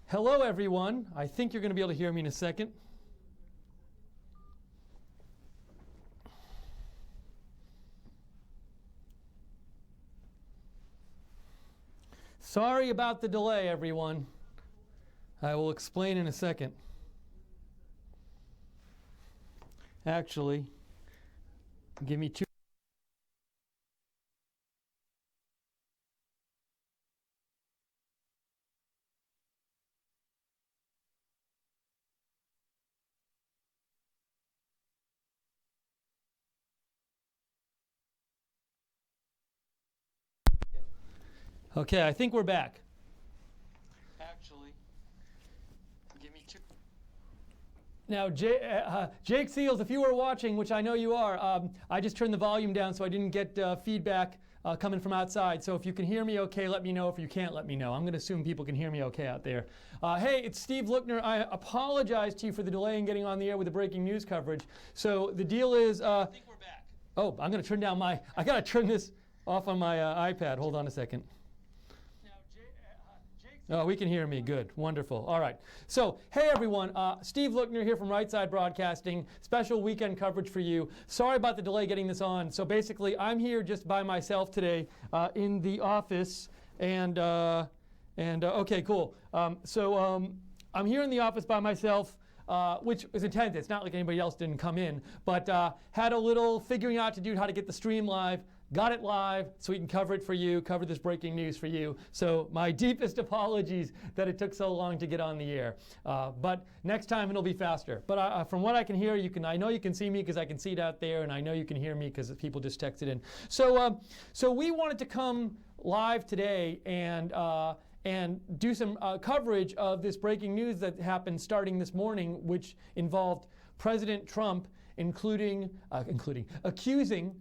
Hello, everyone. I think you're going to be able to hear me in a second. Sorry about the delay, everyone. I will explain in a second. Actually, give me 2. Okay, I think we're back. Actually, give me 2. Now, Jake Seals, if you were watching, which I know you are, I just turned the volume down so I didn't get feedback coming from outside. So if you can hear me okay, let me know. If you can't, let me know. I'm going to assume people can hear me okay out there. Hey, it's Steve Lookner. I apologize to you for the delay in getting on the air with the breaking news coverage. So the deal is... I think we're back. Oh, I'm going to turn down my... I got to turn this off on my iPad. Hold on a second. Oh, we can hear me. Good. Wonderful. All right. So, hey, everyone. Steve Lookner here from Right Side Broadcasting. Special weekend coverage for you. Sorry about the delay getting this on. So, basically, I'm here just by myself today in the office. And okay, cool. I'm here in the office by myself, which is intense. It's not like anybody else didn't come in. But had a little figuring out to do how to get the stream live. Got it live so we can cover it for you, cover this breaking news for you. So my deepest apologies that it took so long to get on the air. But next time it'll be faster. But from what I can hear, I know you can see me because I can see it out there, and I know you can hear me because people just texted in. So we wanted to come live today and do some coverage of this breaking news that happened starting this morning, which involved President Trump, accusing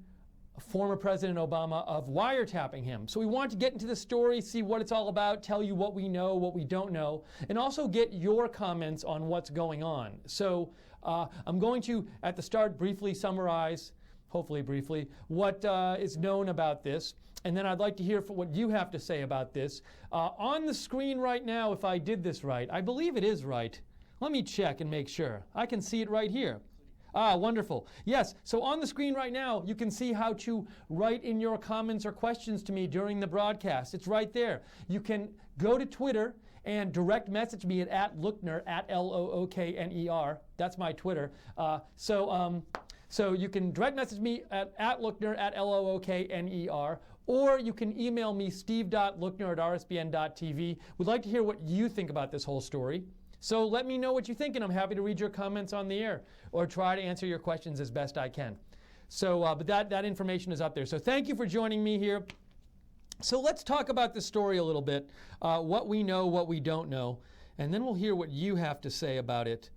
former President Obama of wiretapping him. So we want to get into the story, see what it's all about, tell you what we know, what we don't know, and also get your comments on what's going on. So I'm going to, at the start, briefly summarize, hopefully briefly, what is known about this. And then I'd like to hear what you have to say about this. On the screen right now, if I did this right, I believe it is right. Let me check and make sure. I can see it right here. Ah, wonderful. Yes, so on the screen right now, you can see how to write in your comments or questions to me during the broadcast. It's right there. You can go to Twitter and direct message me at @Lookner, @LOOKNER. That's my Twitter. So you can direct message me at @Lookner, @LOOKNER. Or you can email me, steve.lookner@rsbn.tv. We'd like to hear what you think about this whole story. So let me know what you think, and I'm happy to read your comments on the air or try to answer your questions as best I can. So, but that information is up there. So thank you for joining me here. So let's talk about this story a little bit, what we know, what we don't know, and then we'll hear what you have to say about it.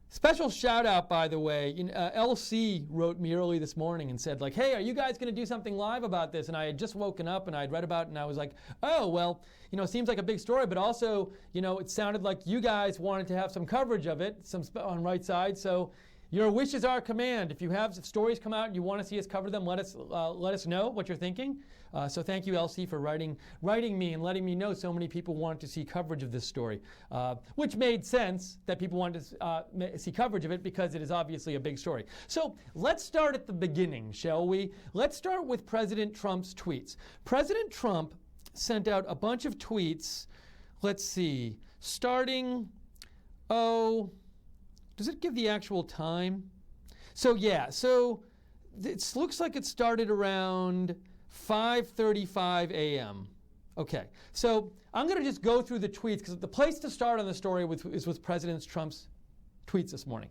Special shout out, by the way, LC wrote me early this morning and said, like, hey, are you guys going to do something live about this? And I had just woken up and I'd read about it and I was like, oh, well, it seems like a big story, but also, it sounded like you guys wanted to have some coverage of it, on Right Side. So your wish is our command. If you have stories come out and you want to see us cover them, let us know what you're thinking. So thank you, LC, for writing me and letting me know so many people wanted to see coverage of this story, which made sense that people wanted to see coverage of it because it is obviously a big story. So let's start at the beginning, shall we? Let's start with President Trump's tweets. President Trump sent out a bunch of tweets, let's see, starting, does it give the actual time? So yeah, it looks like it started around 5:35 a.m. Okay, so I'm going to just go through the tweets because the place to start on the story is with President Trump's tweets this morning.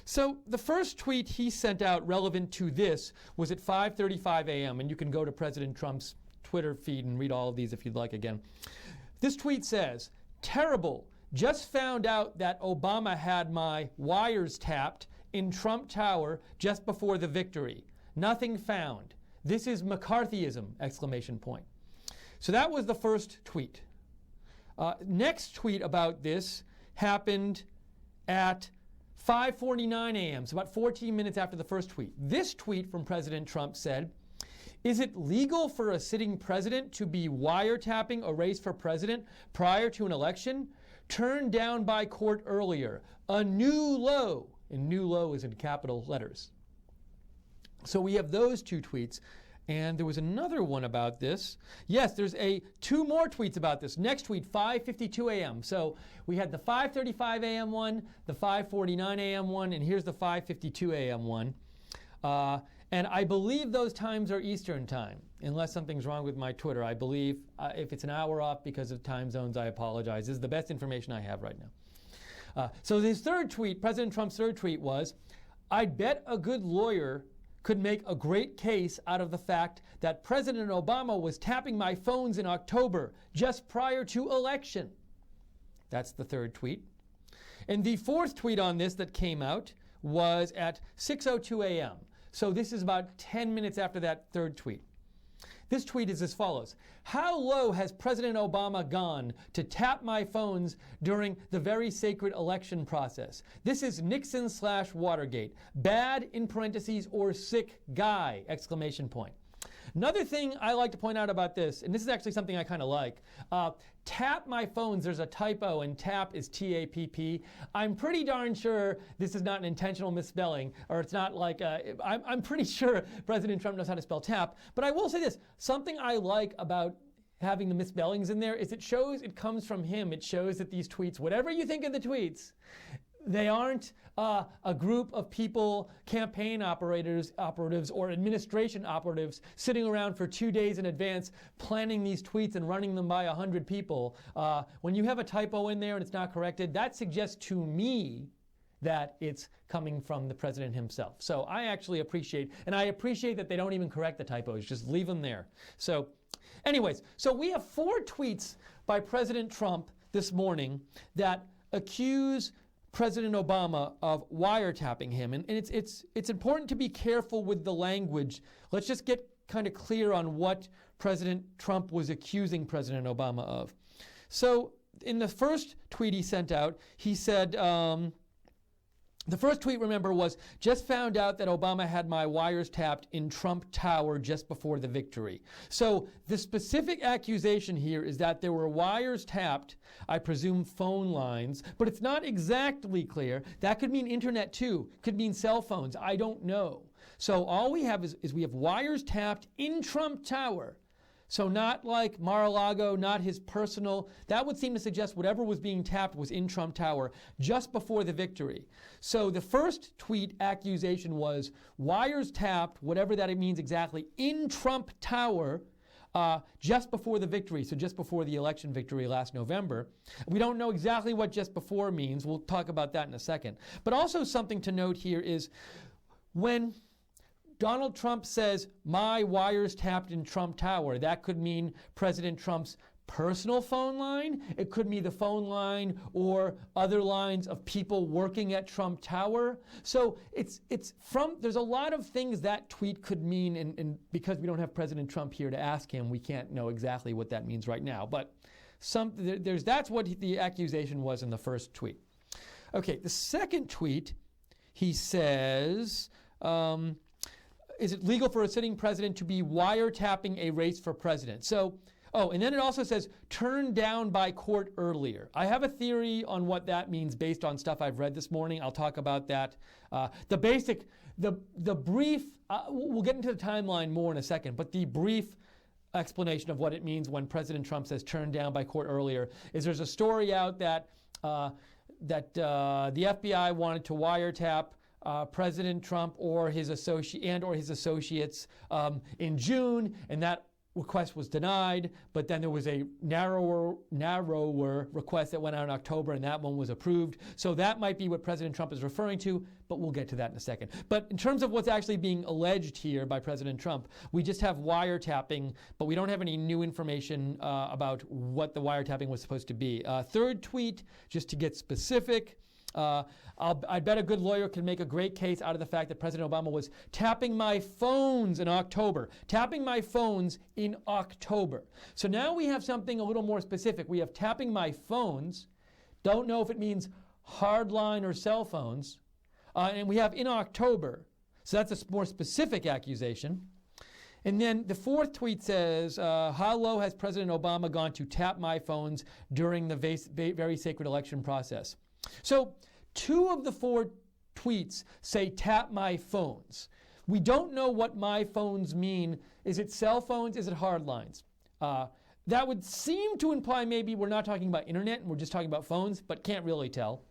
So the first tweet he sent out relevant to this was at 5:35 a.m. and you can go to President Trump's Twitter feed and read all of these if you'd like again. This tweet says, "Terrible. Just found out that Obama had my wires tapped in Trump Tower just before the victory. Nothing found. This is McCarthyism!" exclamation point. So that was the first tweet. Next tweet about this happened at 5:49 a.m., so about 14 minutes after the first tweet. This tweet from President Trump said, Is it legal for a sitting president to be wiretapping a race for president prior to an election? Turned down by court earlier. A new low. And new low is in capital letters. So we have those two tweets. And there was another one about this. Yes, there's two more tweets about this. Next tweet, 5:52 a.m. So we had the 5:35 a.m. one, the 5:49 a.m. one, and here's the 5:52 a.m. one. And I believe those times are Eastern time, unless something's wrong with my Twitter. I believe if it's an hour off because of time zones, I apologize. This is the best information I have right now. So his third tweet, President Trump's third tweet was, "I'd bet a good lawyer could make a great case out of the fact that President Obama was tapping my phones in October, just prior to election." That's the third tweet. And the fourth tweet on this that came out was at 6:02 a.m. So this is about 10 minutes after that third tweet. This tweet is as follows. How low has President Obama gone to tap my phones during the very sacred election process? This is Nixon/Watergate. Bad in parentheses or sick guy, exclamation point. Another thing I like to point out about this, and this is actually something I kind of like, tap my phones, there's a typo, and tap is T-A-P-P. I'm pretty darn sure this is not an intentional misspelling, or it's not like, I'm pretty sure President Trump knows how to spell tap, but I will say this, something I like about having the misspellings in there is it shows it comes from him. It shows that these tweets, whatever you think of the tweets, they aren't a group of people, campaign operatives, or administration operatives sitting around for 2 days in advance planning these tweets and running them by 100 people. When you have a typo in there and it's not corrected, that suggests to me that it's coming from the president himself. So I actually appreciate, and I appreciate that they don't even correct the typos, just leave them there. So anyways, so we have 4 tweets by President Trump this morning that accuse President Obama of wiretapping him. And it's important to be careful with the language. Let's just get kind of clear on what President Trump was accusing President Obama of. So in the first tweet he sent out, he said, the first tweet, remember, was, just found out that Obama had my wires tapped in Trump Tower just before the victory. So the specific accusation here is that there were wires tapped, I presume phone lines, but it's not exactly clear. That could mean internet too, could mean cell phones, I don't know. So all we have is we have wires tapped in Trump Tower. So not like Mar-a-Lago, not his personal. That would seem to suggest whatever was being tapped was in Trump Tower just before the victory. So the first tweet accusation was wires tapped, whatever that means exactly, in Trump Tower just before the victory, so just before the election victory last November. We don't know exactly what just before means. We'll talk about that in a second. But also something to note here is when Donald Trump says, my wires tapped in Trump Tower, that could mean President Trump's personal phone line. It could be the phone line or other lines of people working at Trump Tower. So there's a lot of things that tweet could mean, and because we don't have President Trump here to ask him, we can't know exactly what that means right now. But that's what the accusation was in the first tweet. Okay, the second tweet, he says, is it legal for a sitting president to be wiretapping a race for president? So, and then it also says turned down by court earlier. I have a theory on what that means based on stuff I've read this morning. I'll talk about that. The brief, we'll get into the timeline more in a second, but the brief explanation of what it means when President Trump says turned down by court earlier is there's a story out that the FBI wanted to wiretap President Trump or his associates in June, and that request was denied, but then there was a narrower request that went out in October, and that one was approved. So that might be what President Trump is referring to, but we'll get to that in a second. But in terms of what's actually being alleged here by President Trump, we just have wiretapping, but we don't have any new information about what the wiretapping was supposed to be. Third tweet, just to get specific, I bet a good lawyer can make a great case out of the fact that President Obama was tapping my phones in October. Tapping my phones in October. So now we have something a little more specific. We have tapping my phones. Don't know if it means hardline or cell phones. And we have in October. So that's a more specific accusation. And then the fourth tweet says, how low has President Obama gone to tap my phones during the very sacred election process? So 2 of the 4 tweets say tap my phones. We don't know what my phones mean. Is it cell phones? Is it hard lines? That would seem to imply maybe we're not talking about internet and we're just talking about phones, but can't really tell.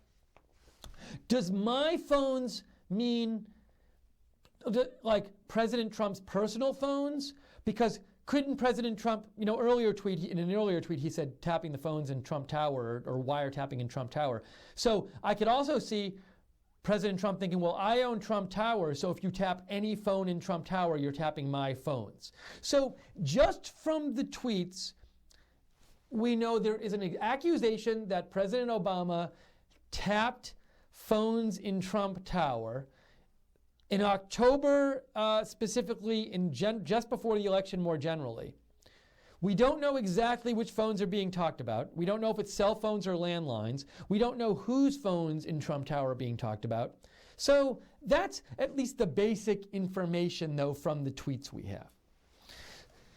Does my phones mean like President Trump's personal phones? Because couldn't President Trump, in an earlier tweet he said tapping the phones in Trump Tower or wiretapping in Trump Tower. So I could also see President Trump thinking, well, I own Trump Tower, so if you tap any phone in Trump Tower, you're tapping my phones. So just from the tweets, we know there is an accusation that President Obama tapped phones in Trump Tower. In October, specifically, just before the election more generally. We don't know exactly which phones are being talked about. We don't know if it's cell phones or landlines. We don't know whose phones in Trump Tower are being talked about. So that's at least the basic information, though, from the tweets we have.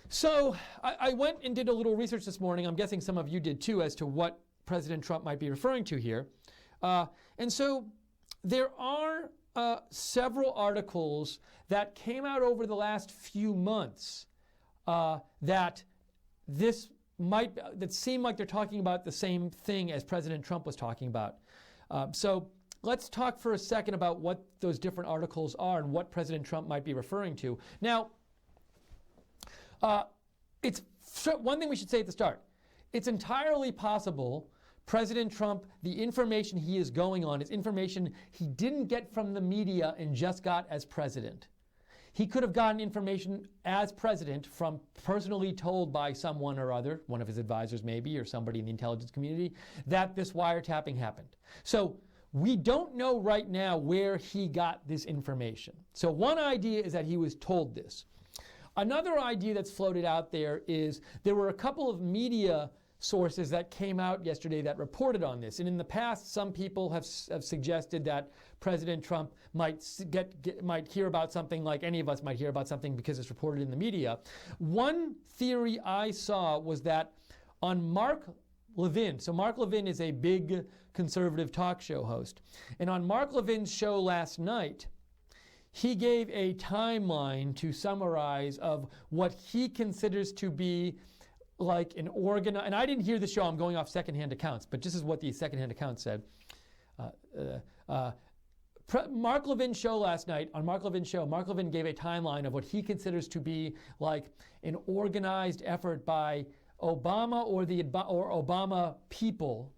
So I went and did a little research this morning. I'm guessing some of you did too, as to what President Trump might be referring to here. And so there are several articles that came out over the last few months that seem like they're talking about the same thing as President Trump was talking about. So let's talk for a second about what those different articles are and what President Trump might be referring to. Now, it's one thing we should say at the start. It's entirely possible President Trump, the information he is going on is information he didn't get from the media and just got as president. He could have gotten information as president from personally told by someone or other, one of his advisors maybe, or somebody in the intelligence community, that this wiretapping happened. So we don't know right now where he got this information. So one idea is that he was told this. Another idea that's floated out there is there were a couple of media sources that came out yesterday that reported on this. And in the past, some people have suggested that President Trump might hear about something like any of us might hear about something because it's reported in the media. One theory I saw was that on Mark Levin, so Mark Levin is a big conservative talk show host, and on Mark Levin's show last night, he gave a timeline to summarize of what he considers to be like an organized, and I didn't hear the show, I'm going off secondhand accounts, but this is what the secondhand accounts said. Mark Levin's show last night, on Mark Levin's show, Mark Levin gave a timeline of what he considers to be like an organized effort by Obama or Obama people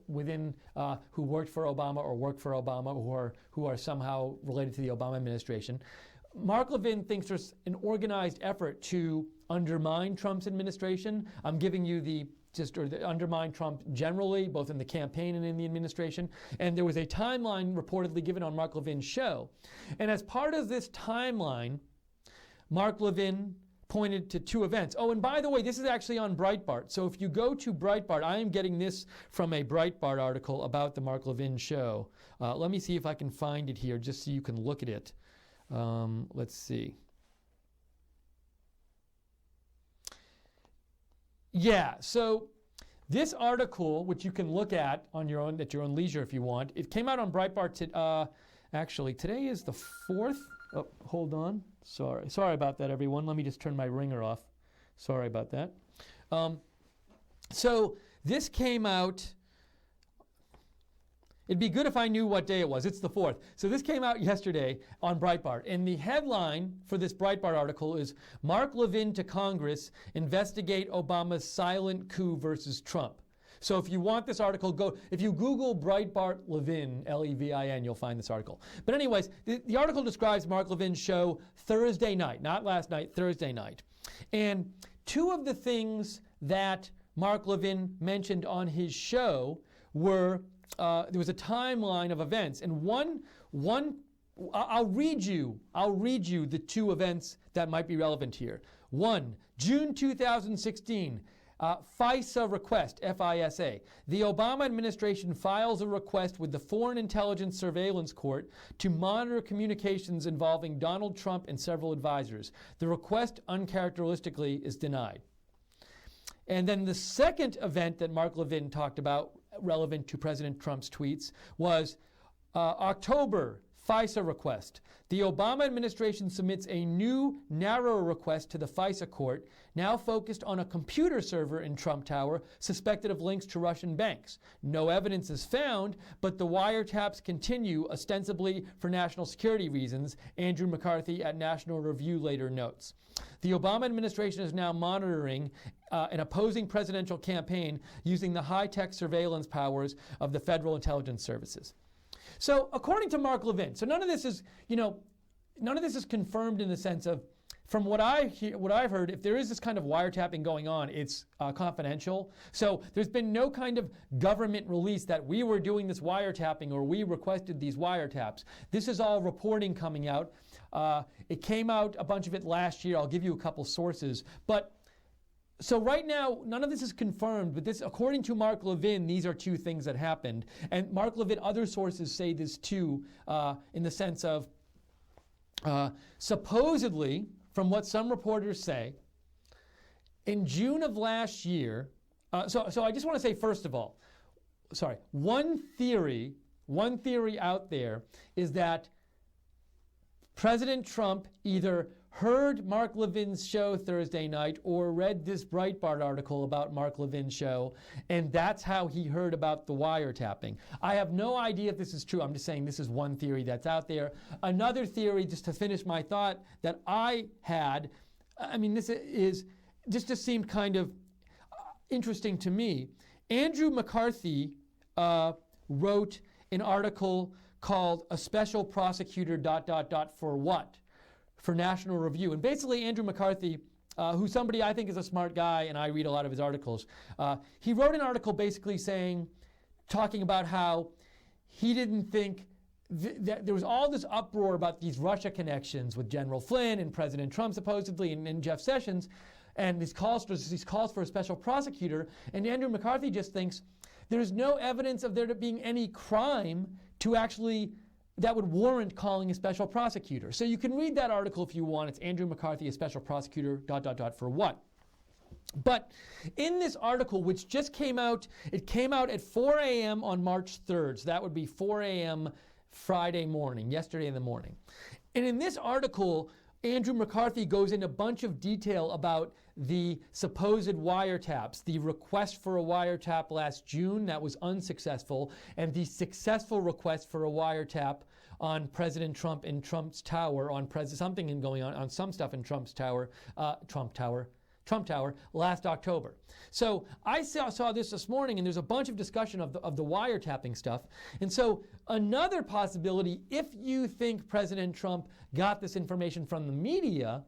within who worked for Obama or work for Obama who are somehow related to the Obama administration. Mark Levin thinks there's an organized effort to undermine Trump's administration. I'm giving you the undermine Trump generally, both in the campaign and in the administration. And there was a timeline reportedly given on Mark Levin's show. And as part of this timeline, Mark Levin pointed to 2 events. Oh, and by the way, this is actually on Breitbart. So if you go to Breitbart, I am getting this from a Breitbart article about the Mark Levin show. Let me see if I can find it here just so you can look at it. Let's see. Yeah, so this article, which you can look at on your own at your own leisure if you want, it came out on Breitbart. Actually, today is the 4th. Oh, hold on. Sorry about that, everyone. Let me just turn my ringer off. Sorry about that. So this came out. It'd be good if I knew what day it was. It's the 4th. So this came out yesterday on Breitbart. And the headline for this Breitbart article is, Mark Levin to Congress, investigate Obama's silent coup versus Trump. So if you want this article, if you Google Breitbart Levin, Levin, you'll find this article. But anyways, the article describes Mark Levin's show Thursday night, not last night, Thursday night. And 2 of the things that Mark Levin mentioned on his show were there was a timeline of events, and I'll read you the 2 events that might be relevant here. 1, June 2016, FISA request, F-I-S-A. The Obama administration files a request with the Foreign Intelligence Surveillance Court to monitor communications involving Donald Trump and several advisors. The request, uncharacteristically, is denied. And then the second event that Mark Levin talked about, relevant to President Trump's tweets, was October FISA request. The Obama administration submits a new, narrower request to the FISA court, now focused on a computer server in Trump Tower suspected of links to Russian banks. No evidence is found, but the wiretaps continue, ostensibly for national security reasons, Andrew McCarthy at National Review later notes. The Obama administration is now monitoring an opposing presidential campaign using the high-tech surveillance powers of the Federal Intelligence Services. So according to Mark Levin, so none of this is, none of this is confirmed in the sense of, from what I've heard, if there is this kind of wiretapping going on, it's confidential. So there's been no kind of government release that we were doing this wiretapping or we requested these wiretaps. This is all reporting coming out. It came out, a bunch of it last year. I'll give you a couple sources. But so right now, none of this is confirmed, but this, according to Mark Levin, these are two things that happened. And Mark Levin, other sources say this too, in the sense of, supposedly, from what some reporters say, in June of last year, so I just want to say, first of all, one theory out there is that President Trump either heard Mark Levin's show Thursday night or read this Breitbart article about Mark Levin's show, and that's how he heard about the wiretapping. I have no idea if this is true. I'm just saying this is one theory that's out there. Another theory, just to finish my thought, that I had, this just seemed kind of interesting to me. Andrew McCarthy wrote an article called "A Special Prosecutor ... for what?" for National Review. And basically Andrew McCarthy, who's somebody I think is a smart guy, and I read a lot of his articles, he wrote an article basically talking about how he didn't think that there was all this uproar about these Russia connections with General Flynn and President Trump supposedly and Jeff Sessions, and these calls for a special prosecutor, and Andrew McCarthy just thinks there's no evidence of there being any crime to actually that would warrant calling a special prosecutor. So you can read that article if you want. It's Andrew McCarthy, a special prosecutor, ... for what? But in this article, which just came out, it came out at 4 a.m. on March 3rd. So that would be 4 a.m. Friday morning, yesterday in the morning. And in this article, Andrew McCarthy goes into a bunch of detail about the supposed wiretaps, the request for a wiretap last June that was unsuccessful, and the successful request for a wiretap on President Trump in Trump's Tower, on something going on some stuff in Trump's Tower, Trump Tower last October. So I saw this morning, and there's a bunch of discussion of the wiretapping stuff. And so another possibility, if you think President Trump got this information from the media,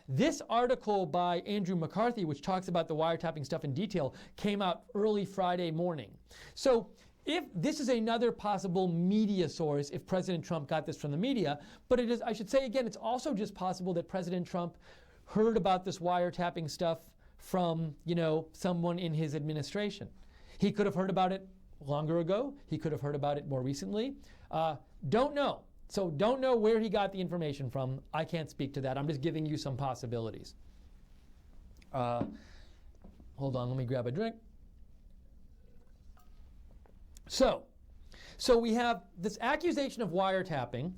this article by Andrew McCarthy, which talks about the wiretapping stuff in detail, came out early Friday morning. So if this is another possible media source, if President Trump got this from the media, but it is, I should say again, it's also just possible that President Trump heard about this wiretapping stuff from, someone in his administration. He could have heard about it longer ago. He could have heard about it more recently. Don't know. So don't know where he got the information from. I can't speak to that. I'm just giving you some possibilities. Hold on, let me grab a drink. So we have this accusation of wiretapping.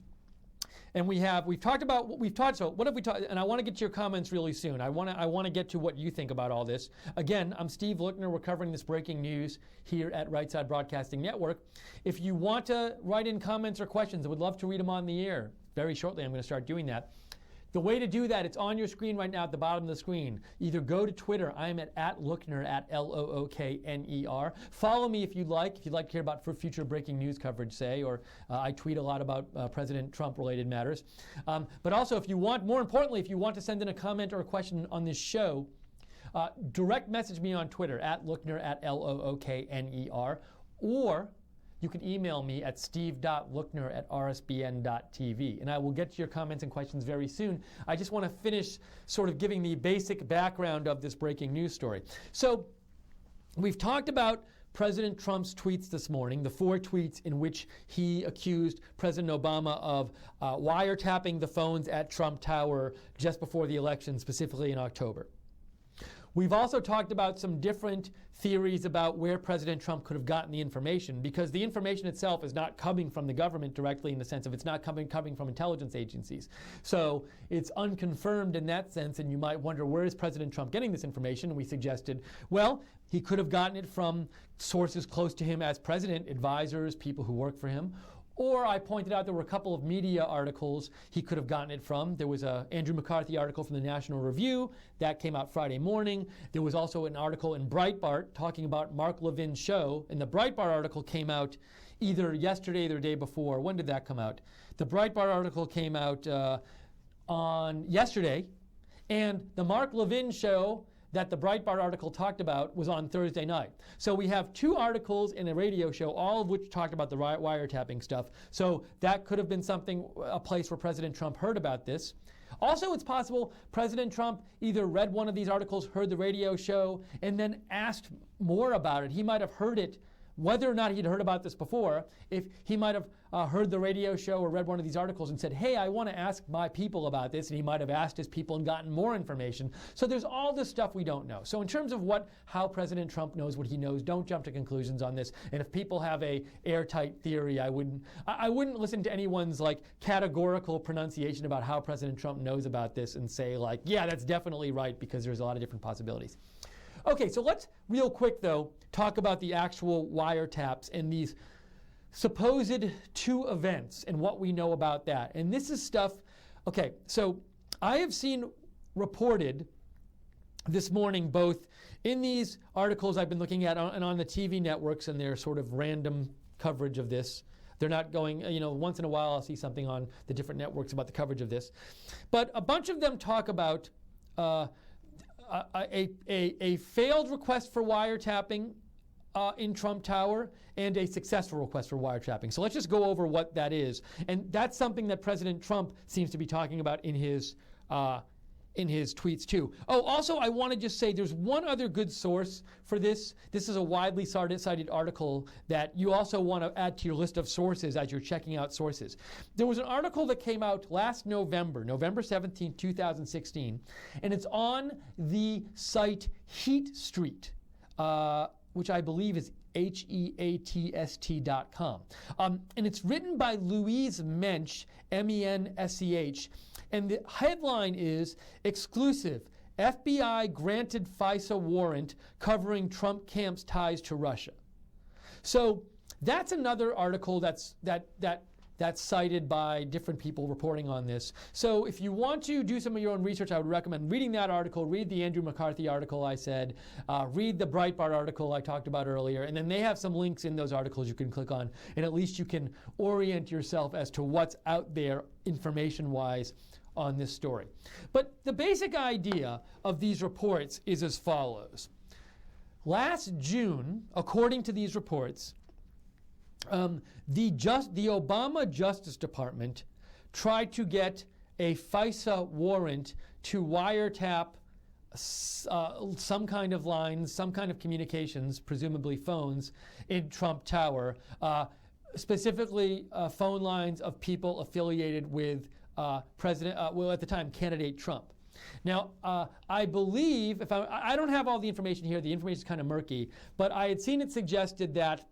And we've talked about what we've talked. So what have we talked? And I want to get to your comments really soon. I want to get to what you think about all this. Again, I'm Steve Lookner. We're covering this breaking news here at Right Side Broadcasting Network. If you want to write in comments or questions, I would love to read them on the air. Very shortly, I'm going to start doing that. The way to do that, it's on your screen right now at the bottom of the screen. Either go to Twitter. I'm at Lookner, at Lookner. Follow me if you'd like. If you'd like to hear about future breaking news coverage, say, or I tweet a lot about President Trump-related matters. But also, more importantly, if you want to send in a comment or a question on this show, direct message me on Twitter, at Lookner, at Lookner. Or you can email me at steve.lookner@rsbn.tv, and I will get to your comments and questions very soon. I just want to finish sort of giving the basic background of this breaking news story. So we've talked about President Trump's tweets this morning, the 4 tweets in which he accused President Obama of wiretapping the phones at Trump Tower just before the election, specifically in October. We've also talked about some different theories about where President Trump could have gotten the information, because the information itself is not coming from the government directly, in the sense of it's not coming from intelligence agencies. So it's unconfirmed in that sense, and you might wonder, where is President Trump getting this information? And we suggested, well, he could have gotten it from sources close to him as president, advisors, people who work for him. Or I pointed out there were a couple of media articles he could have gotten it from. There was an Andrew McCarthy article from the National Review. That came out Friday morning. There was also an article in Breitbart talking about Mark Levin's show. And the Breitbart article came out either yesterday or the day before. When did that come out? The Breitbart article came out on yesterday. And the Mark Levin show that the Breitbart article talked about was on Thursday night. So we have 2 articles in a radio show, all of which talked about the wiretapping stuff. So that could have been a place where President Trump heard about this. Also, it's possible President Trump either read one of these articles, heard the radio show, and then asked more about it. He might have heard it, whether or not he'd heard about this before, if he might have heard the radio show or read one of these articles and said, hey, I want to ask my people about this, and he might have asked his people and gotten more information. So there's all this stuff we don't know. So in terms of how President Trump knows what he knows, don't jump to conclusions on this. And if people have a airtight theory, I wouldn't listen to anyone's categorical pronunciation about how President Trump knows about this and say yeah, that's definitely right, because there's a lot of different possibilities. Okay, so let's real quick, though, talk about the actual wiretaps and these supposed 2 events and what we know about that. And this is stuff, okay, so I have seen reported this morning, both in these articles I've been looking at and on the TV networks and their sort of random coverage of this. They're not going, once in a while I'll see something on the different networks about the coverage of this. But a bunch of them talk about a failed request for wiretapping in Trump Tower and a successful request for wiretapping. So let's just go over what that is. And that's something that President Trump seems to be talking about in his tweets too. Oh, also I want to just say there's one other good source for this. This is a widely cited article that you also want to add to your list of sources as you're checking out sources. There was an article that came out last November 17, 2016, and it's on the site Heat Street, which I believe is HEATST.com. And it's written by Louise Mensch, MENSEH, and the headline is Exclusive, FBI granted FISA warrant covering Trump camp's ties to Russia. So that's another article that's cited by different people reporting on this. So if you want to do some of your own research, I would recommend reading that article, read the Andrew McCarthy article I said, read the Breitbart article I talked about earlier, and then they have some links in those articles you can click on, and at least you can orient yourself as to what's out there information-wise on this story. But the basic idea of these reports is as follows. Last June, according to these reports, the Obama Justice Department tried to get a FISA warrant to wiretap some kind of lines, some kind of communications, presumably phones, in Trump Tower, specifically phone lines of people affiliated with at the time, candidate Trump. Now, I believe, I don't have all the information here, the information is kind of murky, but I had seen it suggested that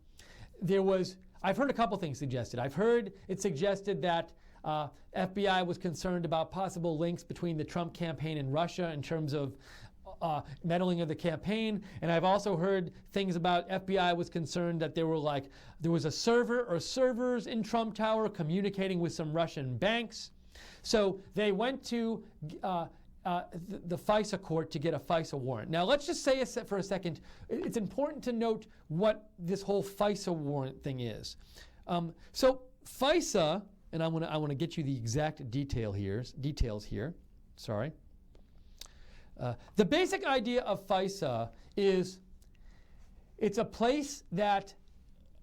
I've heard a couple things suggested. I've heard it suggested that FBI was concerned about possible links between the Trump campaign and Russia in terms of meddling of the campaign. And I've also heard things about FBI was concerned that there was a server or servers in Trump Tower communicating with some Russian banks. So they went to the FISA court to get a FISA warrant. Now let's just say for a second, it's important to note what this whole FISA warrant thing is. So FISA, and I want to get you the exact details here. Sorry. The basic idea of FISA is it's a place that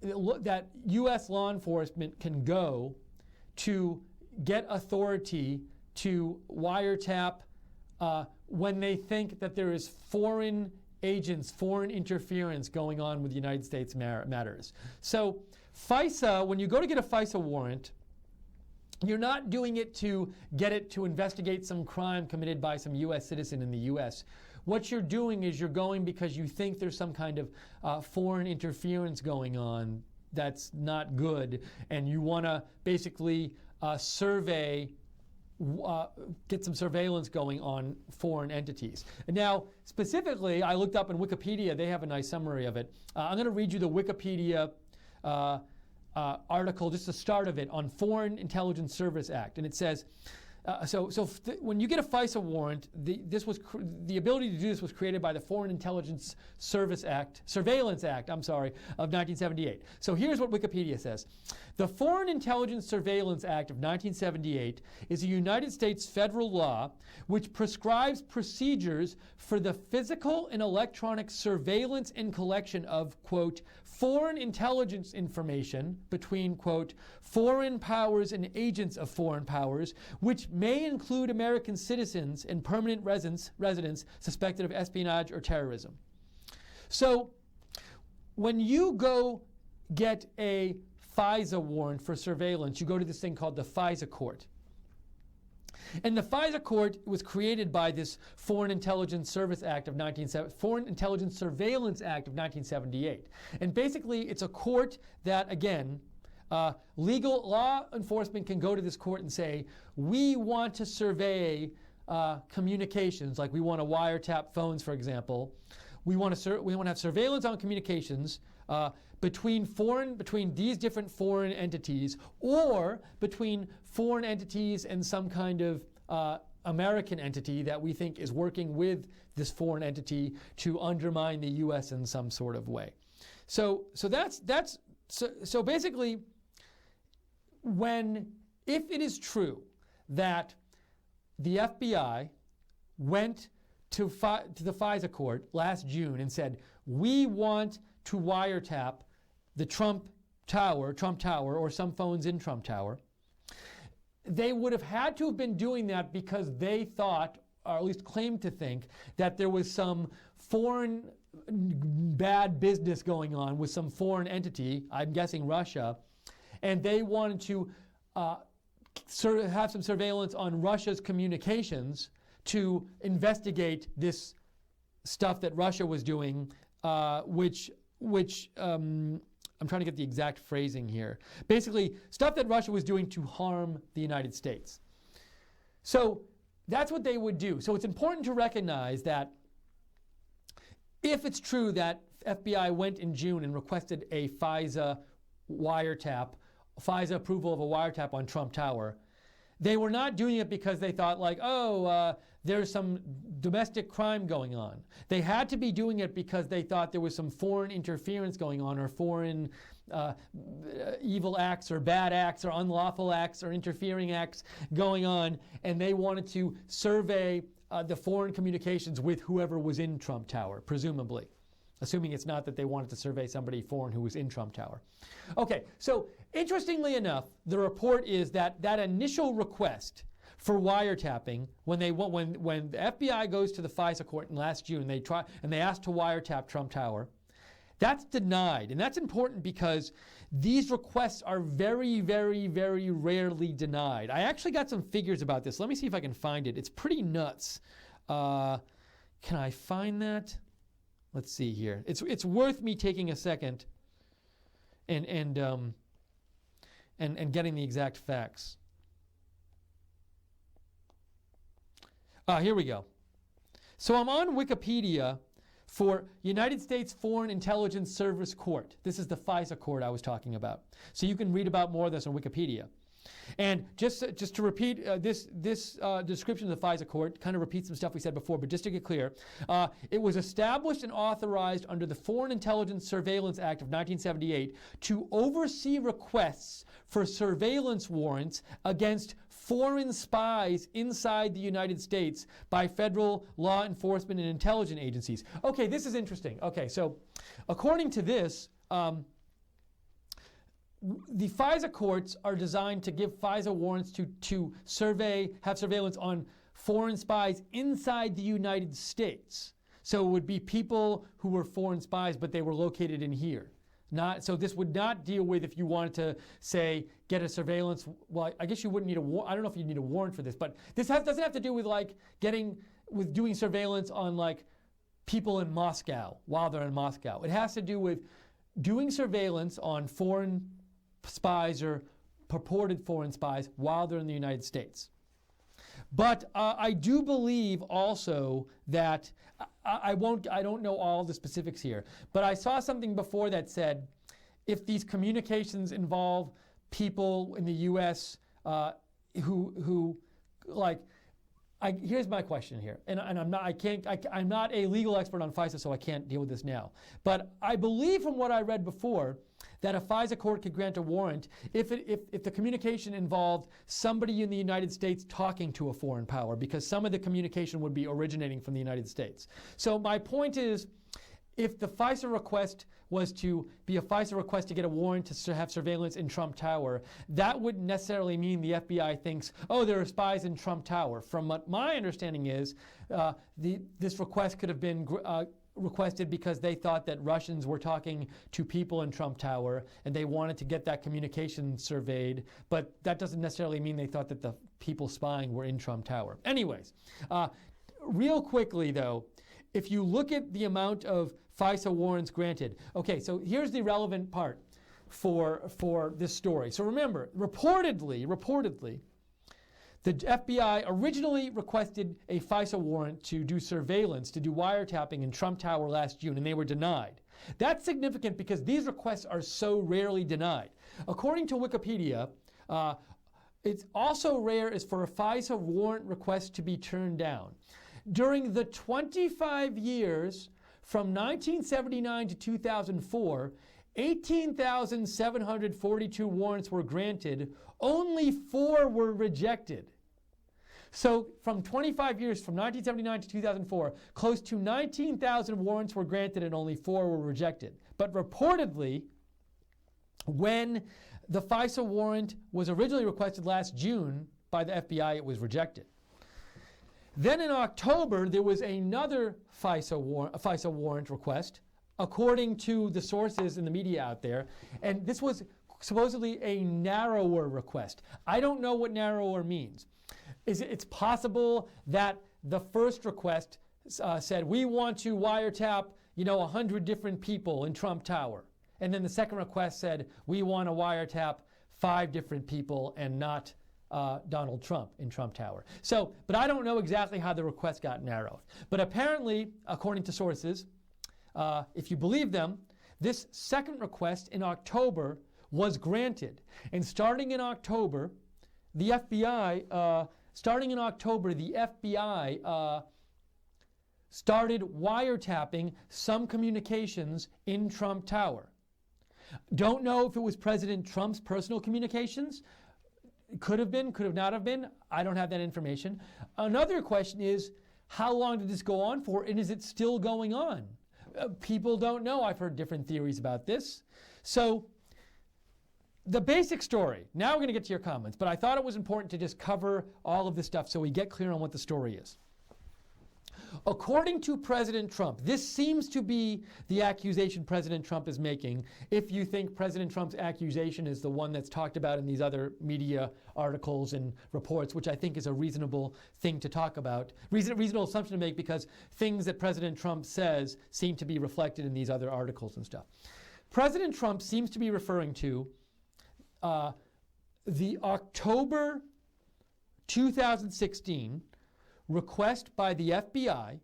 that U.S. law enforcement can go to get authority to wiretap when they think that there is foreign agents, foreign interference going on with the United States matters. So FISA, when you go to get a FISA warrant, you're not doing it to get it to investigate some crime committed by some U.S. citizen in the U.S. What you're doing is you're going because you think there's some kind of foreign interference going on that's not good, and you want to basically survey, get some surveillance going on foreign entities. And now, specifically, I looked up in Wikipedia. They have a nice summary of it. I'm going to read you the Wikipedia article, just the start of it, on Foreign Intelligence Service Act. And it says, when you get a FISA warrant, the ability to do this was created by the Foreign Intelligence Surveillance Act of 1978. So here's what Wikipedia says. The Foreign Intelligence Surveillance Act of 1978 is a United States federal law which prescribes procedures for the physical and electronic surveillance and collection of, quote, foreign intelligence information between, quote, foreign powers and agents of foreign powers, which may include American citizens and permanent residents suspected of espionage or terrorism. So when you go get a FISA warrant for surveillance, you go to this thing called the FISA court. And the FISA court was created by this Foreign Intelligence Service Act of Foreign Intelligence Surveillance Act of 1978. And basically, it's a court that, again, legal law enforcement can go to this court and say, we want to survey communications, like we want to wiretap phones, for example. We want to have surveillance on communications between these different foreign entities, or between foreign entities and some kind of American entity that we think is working with this foreign entity to undermine the U.S. in some sort of way. So basically, if it is true that the FBI went to the FISA court last June and said, we want to wiretap the Trump Tower, or some phones in Trump Tower, they would have had to have been doing that because they thought, or at least claimed to think, that there was some foreign bad business going on with some foreign entity, I'm guessing Russia, and they wanted to have some surveillance on Russia's communications to investigate this stuff that Russia was doing, which I'm trying to get the exact phrasing here. Basically, stuff that Russia was doing to harm the United States. So that's what they would do. So it's important to recognize that if it's true that FBI went in June and requested a FISA approval of a wiretap on Trump Tower, they were not doing it because they thought like, there's some domestic crime going on. They had to be doing it because they thought there was some foreign interference going on, or foreign evil acts or bad acts or unlawful acts or interfering acts going on, and they wanted to survey the foreign communications with whoever was in Trump Tower, presumably. Assuming it's not that they wanted to survey somebody foreign who was in Trump Tower. Okay, so interestingly enough, the report is that that initial request for wiretapping, when the FBI goes to the FISA court in last June, they ask to wiretap Trump Tower, that's denied. And that's important because these requests are very, very, very rarely denied. I actually got some figures about this. Let me see if I can find it. It's pretty nuts. Can I find that? Let's see here. It's worth me taking a second and getting the exact facts. Here we go. So I'm on Wikipedia for United States Foreign Intelligence Service Court. This is the FISA court I was talking about. So you can read about more of this on Wikipedia. And just to repeat, this description of the FISA court kind of repeats some stuff we said before, but just to get clear, it was established and authorized under the Foreign Intelligence Surveillance Act of 1978 to oversee requests for surveillance warrants against foreign spies inside the United States by federal law enforcement and intelligence agencies. Okay, this is interesting. Okay, so according to this, the FISA courts are designed to give FISA warrants to have surveillance on foreign spies inside the United States. So it would be people who were foreign spies, but they were located in here. So this would not deal with if you wanted to, say, get a surveillance. Well, I guess you wouldn't need a warrant. I don't know if you need a warrant for this, but this doesn't have to do with doing surveillance on people in Moscow while they're in Moscow. It has to do with doing surveillance on foreign spies or purported foreign spies while they're in the United States. But I do believe also that I don't know all the specifics here, but I saw something before that said if these communications involve people in the U.S. Here's my question here, and I'm not a legal expert on FISA, so I can't deal with this now. But I believe from what I read before that a FISA court could grant a warrant if the communication involved somebody in the United States talking to a foreign power, because some of the communication would be originating from the United States. So my point is, if the FISA request was to be a FISA request to get a warrant to have surveillance in Trump Tower, that wouldn't necessarily mean the FBI thinks, oh, there are spies in Trump Tower. From what my understanding is, this request could have been requested because they thought that Russians were talking to people in Trump Tower and they wanted to get that communication surveyed, but that doesn't necessarily mean they thought that the people spying were in Trump Tower. Anyways, real quickly though, if you look at the amount of FISA warrants granted, okay, so here's the relevant part for this story. So remember, reportedly, the FBI originally requested a FISA warrant to do surveillance, to do wiretapping in Trump Tower last June, and they were denied. That's significant because these requests are so rarely denied. According to Wikipedia, it's also rare is for a FISA warrant request to be turned down. During the 25 years from 1979 to 2004, 18,742 warrants were granted, only 4 were rejected. So from 25 years, from 1979 to 2004, close to 19,000 warrants were granted and only 4 were rejected. But reportedly, when the FISA warrant was originally requested last June by the FBI, it was rejected. Then in October, there was another FISA warrant request, according to the sources in the media out there, and this was supposedly a narrower request. I don't know what narrower means. It's possible that the first request said, we want to wiretap 100 different people in Trump Tower. And then the second request said, we want to wiretap 5 different people and not Donald Trump in Trump Tower. So, but I don't know exactly how the request got narrowed. But apparently, according to sources, if you believe them, this second request in October was granted. And starting in October, the FBI started wiretapping some communications in Trump Tower. Don't know if it was President Trump's personal communications. Could have been, could have not have been. I don't have that information. Another question is, how long did this go on for, and is it still going on? People don't know. I've heard different theories about this. So the basic story, now we're going to get to your comments, but I thought it was important to just cover all of this stuff so we get clear on what the story is. According to President Trump, this seems to be the accusation President Trump is making, if you think President Trump's accusation is the one that's talked about in these other media articles and reports, which I think is a reasonable thing to talk about, reasonable assumption to make, because things that President Trump says seem to be reflected in these other articles and stuff. President Trump seems to be referring to the October 2016 request by the FBI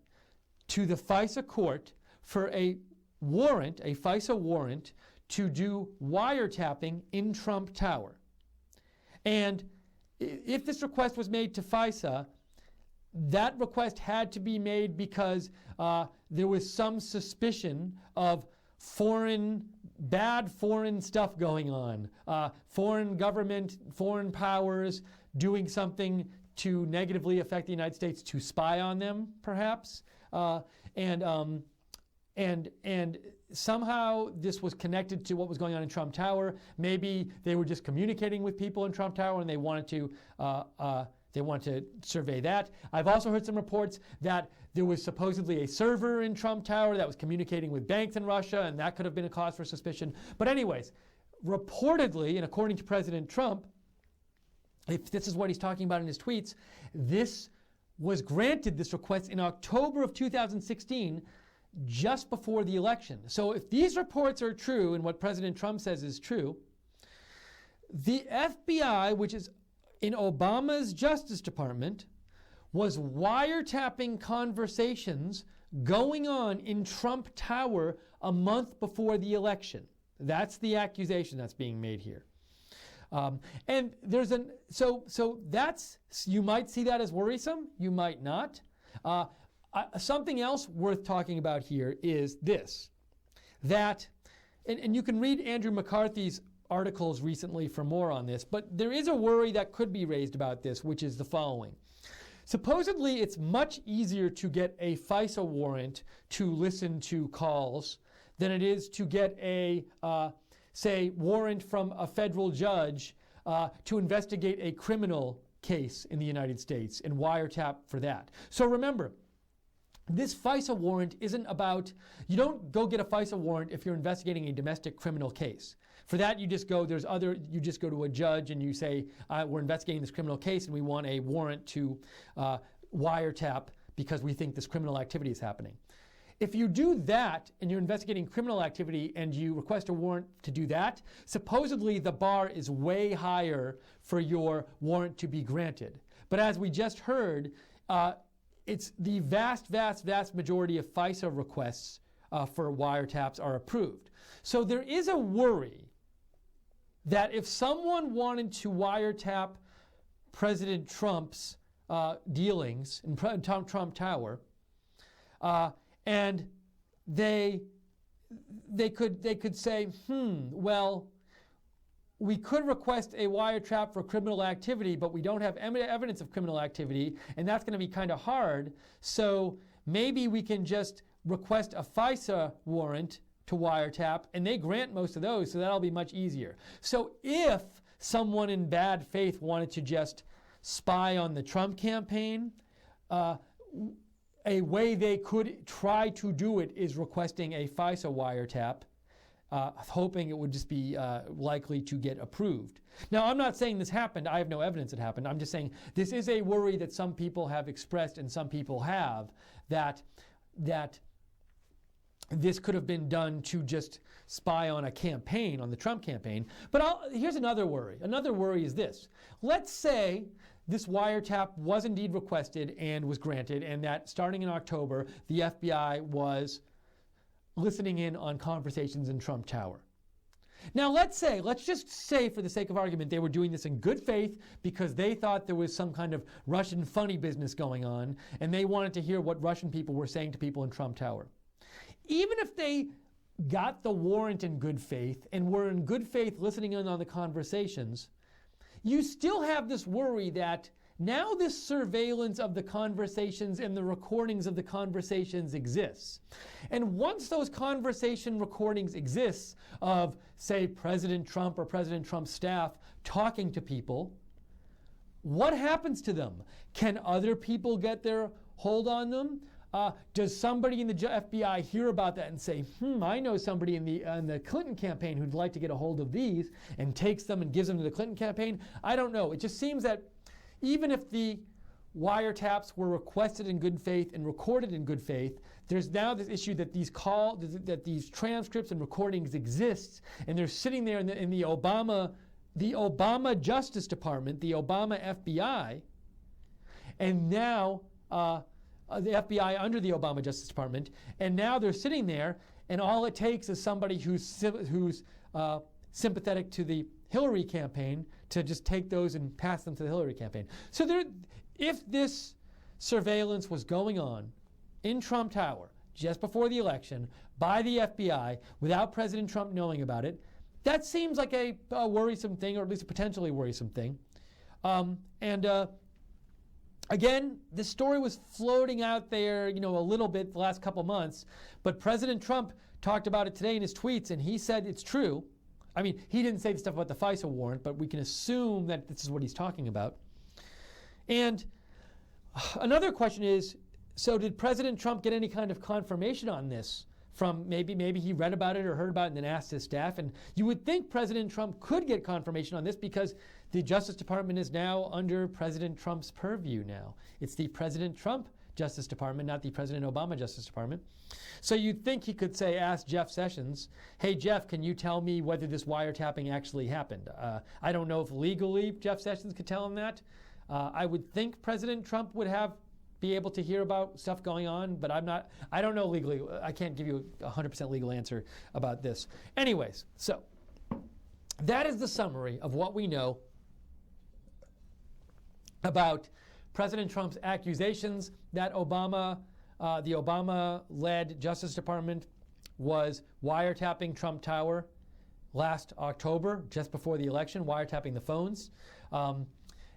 to the FISA court for a warrant, a FISA warrant, to do wiretapping in Trump Tower. And if this request was made to FISA, that request had to be made because there was some suspicion of bad foreign stuff going on. Foreign government, foreign powers doing something to negatively affect the United States, to spy on them, perhaps. And and somehow this was connected to what was going on in Trump Tower. Maybe they were just communicating with people in Trump Tower and they wanted to survey that. I've also heard some reports that there was supposedly a server in Trump Tower that was communicating with banks in Russia, and that could have been a cause for suspicion. But anyways, reportedly, and according to President Trump, if this is what he's talking about in his tweets, this was granted, this request, in October of 2016, just before the election. So if these reports are true and what President Trump says is true, the FBI, which is in Obama's Justice Department, was wiretapping conversations going on in Trump Tower a month before the election. That's the accusation that's being made here. And there's so that's, you might see that as worrisome, you might not. Something else worth talking about here is this, that, and you can read Andrew McCarthy's articles recently for more on this, but there is a worry that could be raised about this, which is the following. Supposedly, it's much easier to get a FISA warrant to listen to calls than it is to get a, say, warrant from a federal judge to investigate a criminal case in the United States and wiretap for that. So remember, this FISA warrant isn't about, you don't go get a FISA warrant if you're investigating a domestic criminal case. For that, you just go, you just go to a judge and you say, we're investigating this criminal case and we want a warrant to wiretap because we think this criminal activity is happening. If you do that and you're investigating criminal activity and you request a warrant to do that, supposedly the bar is way higher for your warrant to be granted. But as we just heard, it's the vast majority of FISA requests for wiretaps are approved. So there is a worry that if someone wanted to wiretap President Trump's dealings in Trump Tower, and they could say, well, we could request a wiretap for criminal activity, but we don't have evidence of criminal activity, and that's going to be kind of hard. So maybe we can just request a FISA warrant to wiretap, and they grant most of those, so that'll be much easier. So if someone in bad faith wanted to just spy on the Trump campaign, a way they could try to do it is requesting a FISA wiretap, hoping it would just be likely to get approved. Now, I'm not saying this happened. I have no evidence it happened. I'm just saying this is a worry that some people have expressed and some people have, that this could have been done to just spy on a campaign, on the Trump campaign. But here's another worry. Another worry is this. Let's say this wiretap was indeed requested and was granted, and that starting in October, the FBI was listening in on conversations in Trump Tower. Now let's just say for the sake of argument, they were doing this in good faith because they thought there was some kind of Russian funny business going on, and they wanted to hear what Russian people were saying to people in Trump Tower. Even if they got the warrant in good faith and were in good faith listening in on the conversations, you still have this worry that now this surveillance of the conversations and the recordings of the conversations exists. And once those conversation recordings exist of, say, President Trump or President Trump's staff talking to people, what happens to them? Can other people get their hold on them? Does somebody in the FBI hear about that and say, I know somebody in the Clinton campaign who'd like to get a hold of these, and takes them and gives them to the Clinton campaign? I don't know. It just seems that even if the wiretaps were requested in good faith and recorded in good faith, there's now this issue that these transcripts and recordings exist, and they're sitting there in the Obama Justice Department, the Obama FBI, and now the FBI under the Obama Justice Department, and now they're sitting there, and all it takes is somebody who's sympathetic to the Hillary campaign to just take those and pass them to the Hillary campaign. So if this surveillance was going on in Trump Tower just before the election by the FBI without President Trump knowing about it, that seems like a worrisome thing, or at least a potentially worrisome thing. Again, this story was floating out there, a little bit the last couple months, but President Trump talked about it today in his tweets, and he said it's true. I mean, he didn't say the stuff about the FISA warrant, but we can assume that this is what he's talking about. And another question is, so did President Trump get any kind of confirmation on this from maybe he read about it or heard about it and then asked his staff? And you would think President Trump could get confirmation on this because the Justice Department is now under President Trump's purview now. It's the President Trump Justice Department, not the President Obama Justice Department. So you'd think he could say, ask Jeff Sessions, hey, Jeff, can you tell me whether this wiretapping actually happened? I don't know if legally Jeff Sessions could tell him that. I would think President Trump would be able to hear about stuff going on, but I don't know legally. I can't give you a 100% legal answer about this. Anyways, so that is the summary of what we know about President Trump's accusations that the Obama-led Justice Department was wiretapping Trump Tower last October, just before the election, wiretapping the phones.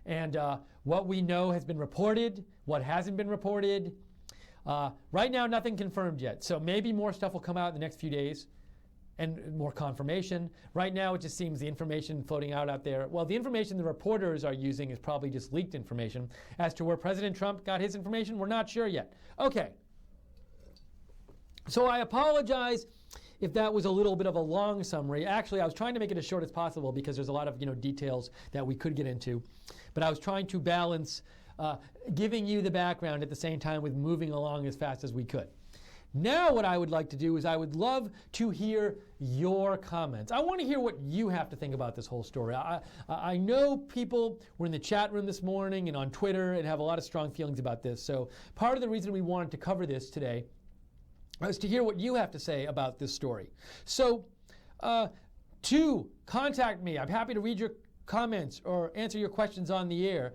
And what we know has been reported, what hasn't been reported. Right now, nothing confirmed yet. So maybe more stuff will come out in the next few days and more confirmation. Right now, it just seems the information floating out there. Well, the information the reporters are using is probably just leaked information. As to where President Trump got his information, we're not sure yet. Okay. So I apologize if that was a little bit of a long summary. Actually, I was trying to make it as short as possible because there's a lot of details that we could get into. But I was trying to balance giving you the background at the same time with moving along as fast as we could. Now what I would like to do is I would love to hear your comments. I want to hear what you have to think about this whole story. I know people were in the chat room this morning and on Twitter and have a lot of strong feelings about this. So part of the reason we wanted to cover this today is to hear what you have to say about this story. So to contact me, I'm happy to read your comments or answer your questions on the air.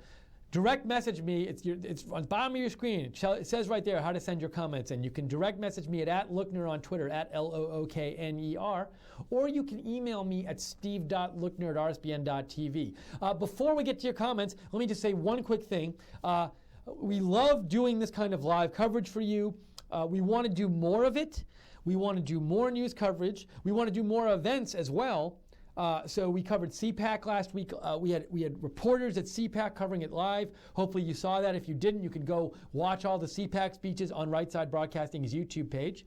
Direct message me. It's on the bottom of your screen. It says right there how to send your comments, and you can direct message me at Lookner on Twitter, at LOOKNER, or you can email me at steve.lookner@rsbn.tv. Before we get to your comments, let me just say one quick thing. We love doing this kind of live coverage for you. We want to do more of it. We want to do more news coverage. We want to do more events as well. So we covered CPAC last week. We had reporters at CPAC covering it live. Hopefully you saw that. If you didn't, you can go watch all the CPAC speeches on Right Side Broadcasting's YouTube page.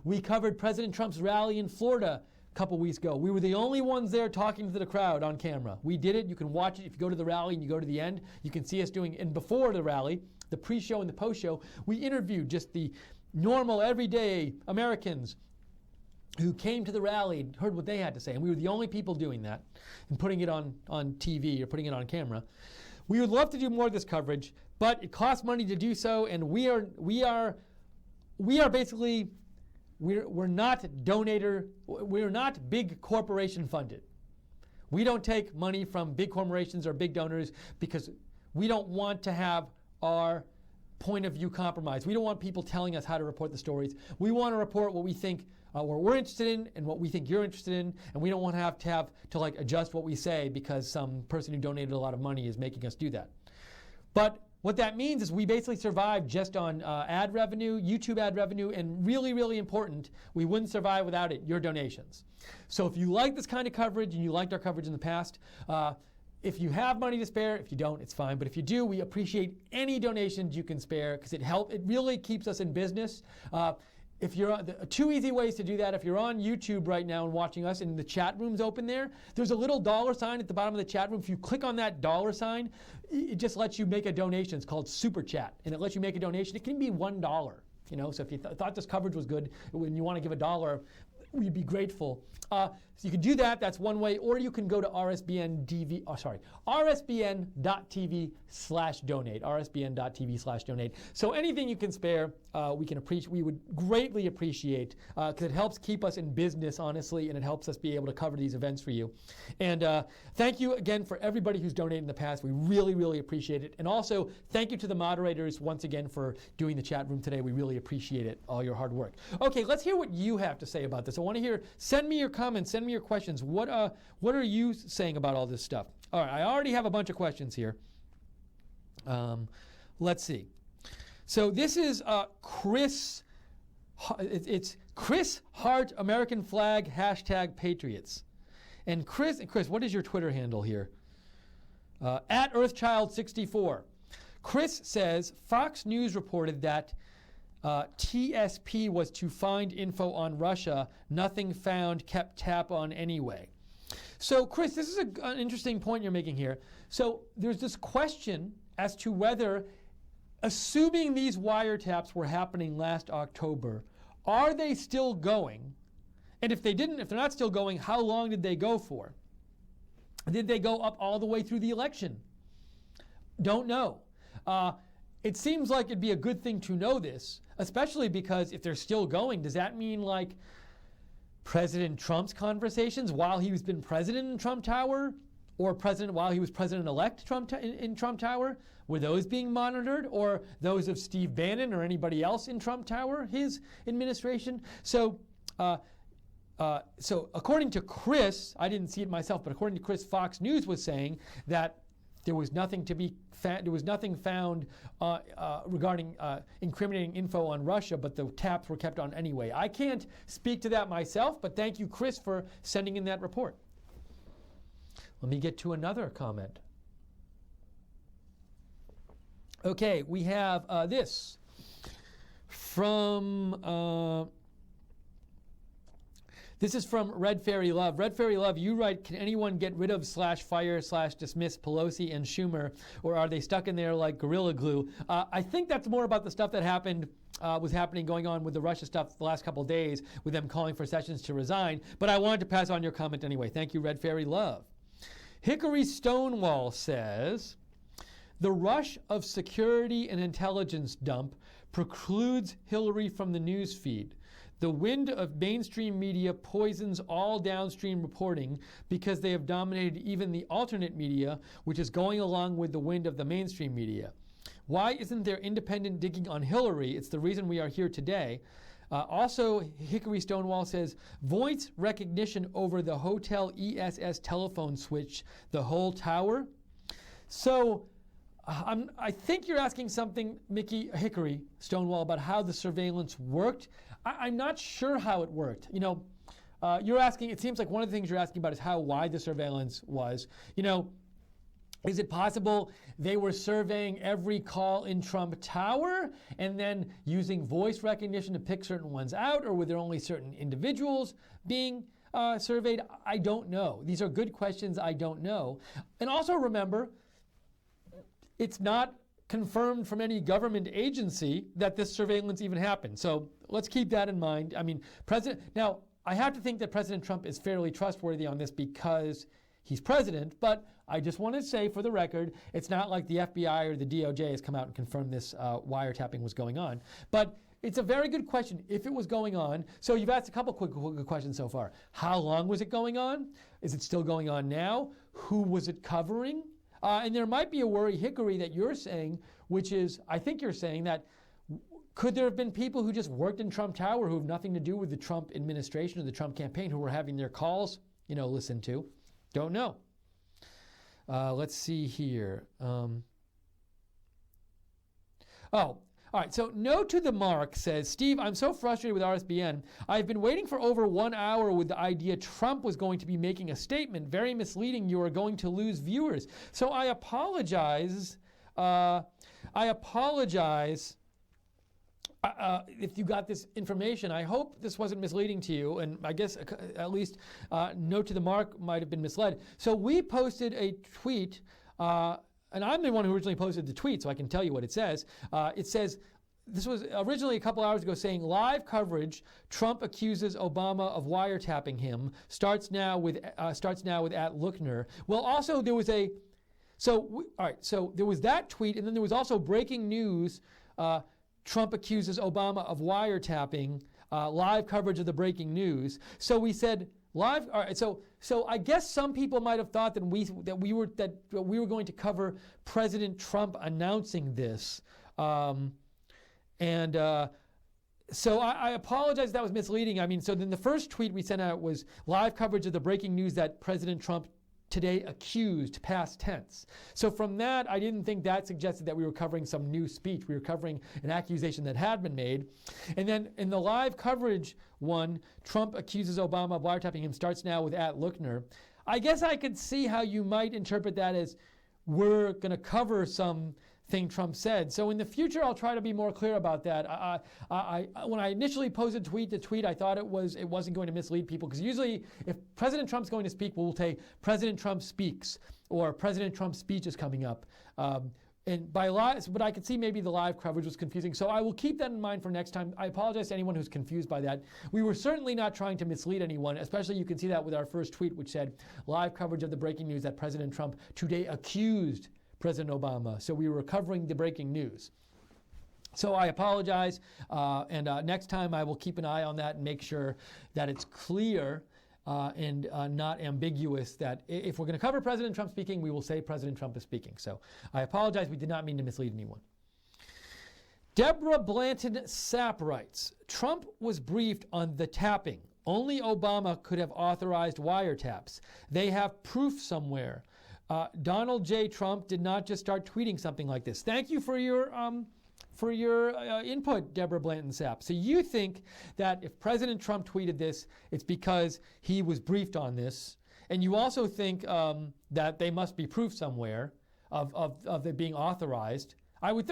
We covered President Trump's rally in Florida a couple weeks ago. We were the only ones there talking to the crowd on camera. We did it. You can watch it. If you go to the rally and you go to the end, you can see us doing, and before the rally, the pre-show and the post-show, we interviewed just the normal, everyday Americans who came to the rally and heard what they had to say. And we were the only people doing that and putting it on TV or putting it on camera. We would love to do more of this coverage, but it costs money to do so, and we are basically, we're not big corporation funded. We don't take money from big corporations or big donors because we don't want to have our point of view compromised. We don't want people telling us how to report the stories. We want to report what we think what we're interested in and what we think you're interested in, and we don't want to have to like adjust what we say because some person who donated a lot of money is making us do that. But what that means is we basically survive just on ad revenue, YouTube ad revenue, and really, really important, we wouldn't survive without it, your donations. So if you like this kind of coverage and you liked our coverage in the past, if you have money to spare, if you don't, it's fine. But if you do, we appreciate any donations you can spare because it really keeps us in business. If you're two easy ways to do that. If you're on YouTube right now and watching us and the chat room's open there's a little $sign at the bottom of the chat room. If you click on that $sign, it just lets you make a donation. It's called Super Chat, and it lets you make a donation. It can be $1. So if you thought this coverage was good, when you want to give $1, we'd be grateful. So you can do that. That's one way. Or you can go to rsbn.tv/donate. rsbn.tv/donate. So anything you can spare, we would greatly appreciate because it helps keep us in business, honestly, and it helps us be able to cover these events for you. And thank you again for everybody who's donated in the past. We really, really appreciate it. And also, thank you to the moderators once again for doing the chat room today. We really appreciate it, all your hard work. Okay, let's hear what you have to say about this. I want to hear, send me your comments, send me your questions. What are you saying about all this stuff? All right, I already have a bunch of questions here. let's see. So this is Chris. It's Chris Hart American Flag #Patriots. And Chris, what is your Twitter handle here? At Earthchild64. Chris says Fox News reported that TSP was to find info on Russia. Nothing found, kept tap on anyway. So Chris, this is an interesting point you're making here. So there's this question as to whether, assuming these wiretaps were happening last October, are they still going? And if they're not still going, how long did they go for? Did they go up all the way through the election? Don't know. It seems like it'd be a good thing to know this, especially because if they're still going, does that mean like President Trump's conversations while he's been president in Trump Tower, or while he was president-elect in Trump Tower, were those being monitored, or those of Steve Bannon or anybody else in Trump Tower, his administration? So according to Chris, I didn't see it myself, but according to Chris, Fox News was saying that there was nothing found regarding incriminating info on Russia, but the taps were kept on anyway. I can't speak to that myself, but thank you, Chris, for sending in that report. Let me get to another comment. Okay, we have this from. This is from Red Fairy Love. Red Fairy Love, you write, can anyone get rid of /fire/dismiss Pelosi and Schumer, or are they stuck in there like Gorilla Glue? I think that's more about the stuff that was going on with the Russia stuff the last couple of days, with them calling for Sessions to resign. But I wanted to pass on your comment anyway. Thank you, Red Fairy Love. Hickory Stonewall says, the rush of security and intelligence dump precludes Hillary from the news feed. The wind of mainstream media poisons all downstream reporting because they have dominated even the alternate media, which is going along with the wind of the mainstream media. Why isn't there independent digging on Hillary? It's the reason we are here today. Also, Hickory Stonewall says, voice recognition over the hotel ESS telephone switch, the whole tower. So I think you're asking something, Hickory Stonewall, about how the surveillance worked. I'm not sure how it worked. You know, you're asking, it seems like one of the things you're asking about is how wide the surveillance was. You know, is it possible they were surveying every call in Trump Tower and then using voice recognition to pick certain ones out, or were there only certain individuals being surveyed? I don't know. These are good questions. I don't know. And also remember, it's not confirmed from any government agency that this surveillance even happened. So let's keep that in mind. I mean, now I have to think that President Trump is fairly trustworthy on this because he's president, but I just want to say for the record, it's not like the FBI or the DOJ has come out and confirmed this wiretapping was going on. But it's a very good question if it was going on. So you've asked a couple quick questions so far. How long was it going on? Is it still going on now? Who was it covering? And there might be a worry, Hickory, that you're saying, which is, I think you're saying that could there have been people who just worked in Trump Tower who have nothing to do with the Trump administration or the Trump campaign who were having their calls, listened to? Don't know. Let's see here. All right, so No to the Mark says, Steve, I'm so frustrated with RSBN. I've been waiting for over 1 hour with the idea Trump was going to be making a statement. Very misleading. You are going to lose viewers. So I apologize. If you got this information. I hope this wasn't misleading to you, and I guess at least No to the Mark might have been misled. So we posted a tweet, and I'm the one who originally posted the tweet, so I can tell you what it says. It says, this was originally a couple hours ago, saying live coverage, Trump accuses Obama of wiretapping him, starts now with @Lookner. Well, also there was so there was that tweet, and then there was also breaking news, Trump accuses Obama of wiretapping, live coverage of the breaking news. So we said live. All right. So I guess some people might have thought that we were going to cover President Trump announcing this, so I apologize if that was misleading. I mean, so then the first tweet we sent out was live coverage of the breaking news that President Trump today accused, past tense. So from that, I didn't think that suggested that we were covering some new speech. We were covering an accusation that had been made. And then in the live coverage one, Trump accuses Obama of wiretapping him, starts now with @Lookner. I guess I could see how you might interpret that as we're going to cover something Trump said. So in the future, I'll try to be more clear about that. When I initially posted the tweet, I thought it wasn't going to mislead people, because usually if President Trump's going to speak, we'll say President Trump speaks or President Trump's speech is coming up. But I could see maybe the live coverage was confusing. So I will keep that in mind for next time. I apologize to anyone who's confused by that. We were certainly not trying to mislead anyone, especially you can see that with our first tweet, which said live coverage of the breaking news that President Trump today accused President Obama. So we were covering the breaking news. So I apologize, and next time I will keep an eye on that and make sure that it's clear and not ambiguous, that if we're going to cover President Trump speaking, we will say President Trump is speaking. So I apologize. We did not mean to mislead anyone. Deborah Blanton Sapp writes, Trump was briefed on the tapping. Only Obama could have authorized wiretaps. They have proof somewhere. Donald J. Trump did not just start tweeting something like this. Thank you for your input, Deborah Blanton Sapp. So you think that if President Trump tweeted this, it's because he was briefed on this, and you also think that they must be proof somewhere of it being authorized. I would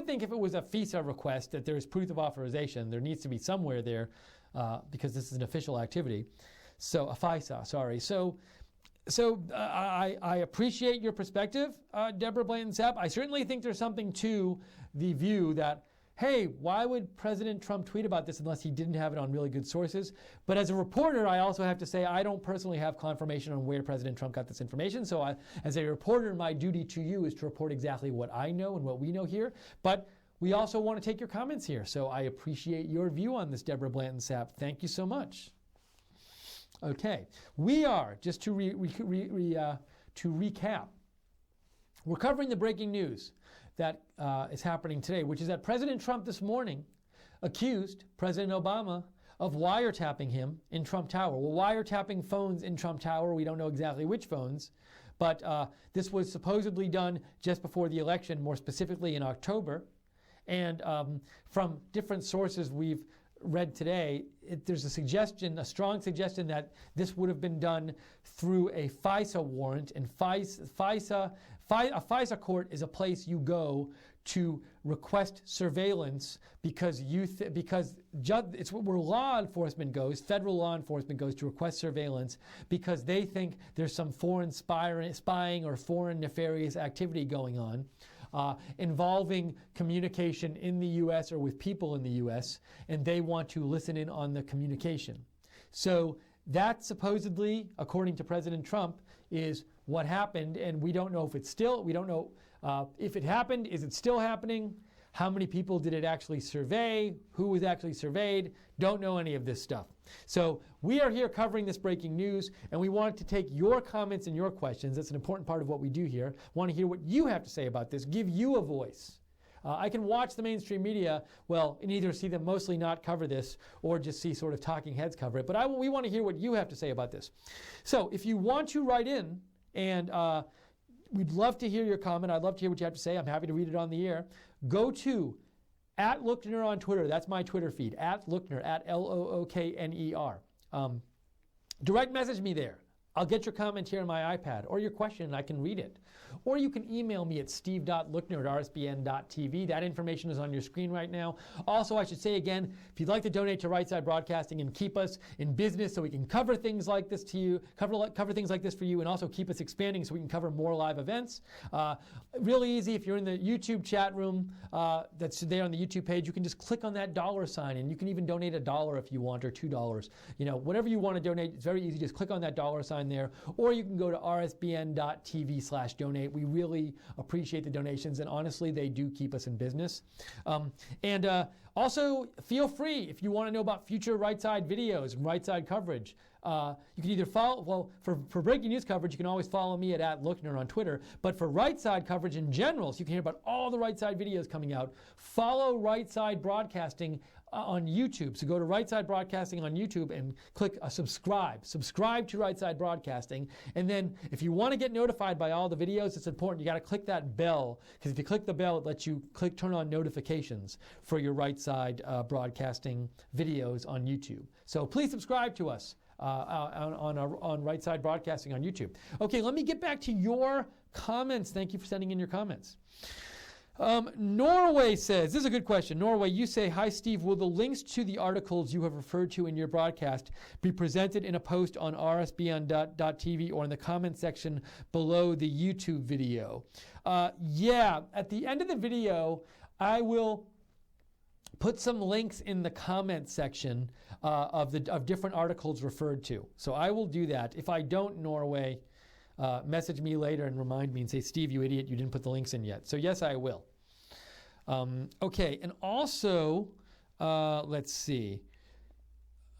think if it was a FISA request that there is proof of authorization, there needs to be somewhere there, because this is an official activity. So a FISA, sorry. So I appreciate your perspective, Deborah Blanton Sapp. I certainly think there's something to the view that, hey, why would President Trump tweet about this unless he didn't have it on really good sources? But as a reporter, I also have to say I don't personally have confirmation on where President Trump got this information. So as a reporter, my duty to you is to report exactly what I know and what we know here. But we also want to take your comments here. So I appreciate your view on this, Deborah Blanton Sapp. Thank you so much. Okay, we are, just to recap, we're covering the breaking news that is happening today, which is that President Trump this morning accused President Obama of wiretapping him in Trump Tower. Well, wiretapping phones in Trump Tower, we don't know exactly which phones, but this was supposedly done just before the election, more specifically in October. And from different sources we've read today, there's a strong suggestion that this would have been done through a FISA warrant. And a FISA court is a place you go to request surveillance because it's where law enforcement goes, federal law enforcement goes to request surveillance because they think there's some foreign spying or foreign nefarious activity going on. Involving communication in the U.S. or with people in the U.S., and they want to listen in on the communication. So that supposedly, according to President Trump, is what happened, and we don't know if we don't know if it happened. Is it still happening? How many people did it actually survey? Who was actually surveyed? Don't know any of this stuff. So we are here covering this breaking news, and we want to take your comments and your questions. That's an important part of what we do here. Want to hear what you have to say about this, give you a voice. I can watch the mainstream media, and either see them mostly not cover this or just see sort of talking heads cover it. But we want to hear what you have to say about this. So if you want to write in, and we'd love to hear your comment. I'd love to hear what you have to say. I'm happy to read it on the air. Go to @Lookner on Twitter. That's my Twitter feed, @Lookner, @LOOKNER. Direct message me there. I'll get your comment here on my iPad, or your question, and I can read it. Or you can email me at steve.lookner@rsbn.tv. That information is on your screen right now. Also, I should say again, if you'd like to donate to Right Side Broadcasting and keep us in business so we can cover things like this to you, cover things like this for you, and also keep us expanding so we can cover more live events. Really easy. If you're in the YouTube chat room that's there on the YouTube page, you can just click on that $sign, and you can even donate $1 if you want, or $2. Whatever you want to donate, it's very easy. Just click on that $sign there, or you can go to rsbn.tv/donate. We really appreciate the donations, and honestly, they do keep us in business. Also, feel free, if you want to know about future Right Side videos and Right Side coverage, you can either follow, for breaking news coverage, you can always follow me at @Lookner on Twitter. But for Right Side coverage in general, so you can hear about all the Right Side videos coming out, follow Right Side Broadcasting on YouTube. So go to Right Side Broadcasting on YouTube and click subscribe. Subscribe to Right Side Broadcasting. And then if you want to get notified by all the videos, it's important. You got to click that bell, because if you click the bell, it lets you turn on notifications for your Right Side Broadcasting videos on YouTube. So please subscribe to us on Right Side Broadcasting on YouTube. Okay, let me get back to your comments. Thank you for sending in your comments. Norway says, this is a good question. Norway, you say, hi Steve, will the links to the articles you have referred to in your broadcast be presented in a post on rsbn.tv or in the comment section below the YouTube video? Yeah, at the end of the video, I will put some links in the comment section of different articles referred to. So I will do that. If I don't, Norway, message me later and remind me and say, Steve, you idiot, you didn't put the links in yet. So yes, I will. Okay, and also, let's see.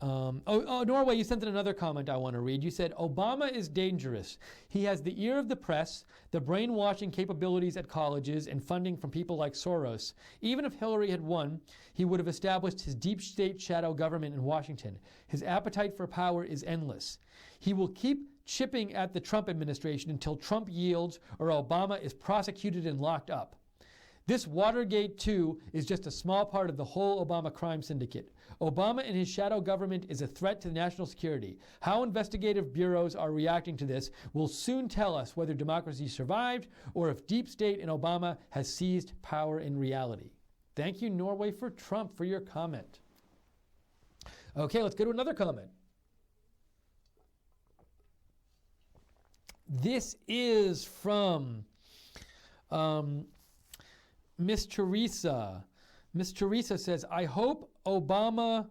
Norway, you sent in another comment I want to read. You said, Obama is dangerous. He has the ear of the press, the brainwashing capabilities at colleges, and funding from people like Soros. Even if Hillary had won, he would have established his deep state shadow government in Washington. His appetite for power is endless. He will keep chipping at the Trump administration until Trump yields or Obama is prosecuted and locked up. This Watergate 2 is just a small part of the whole Obama crime syndicate. Obama and his shadow government is a threat to national security. How investigative bureaus are reacting to this will soon tell us whether democracy survived or if deep state and Obama has seized power in reality. Thank you, Norway for Trump, for your comment. Okay, let's go to another comment. This is from Miss Teresa. Miss Teresa says, I hope Obama,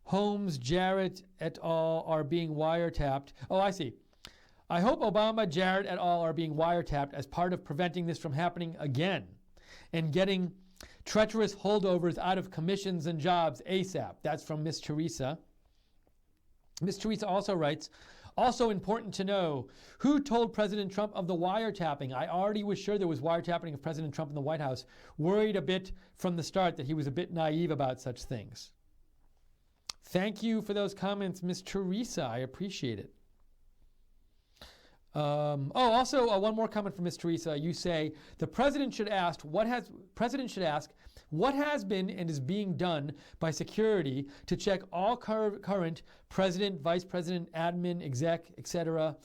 Holmes, Jarrett et al. Are being wiretapped. Oh, I see. I hope Obama, Jarrett et al. Are being wiretapped as part of preventing this from happening again and getting treacherous holdovers out of commissions and jobs ASAP. That's from Miss Teresa. Miss Teresa also writes, also important to know, who told President Trump of the wiretapping? I already was sure there was wiretapping of President Trump in the White House. Worried a bit from the start that he was a bit naive about such things. Thank you for those comments, Miss Teresa. I appreciate it. Also one more comment from Miss Teresa. You say the president should ask what has been and is being done by security to check all current president, vice president, admin, exec, etc.,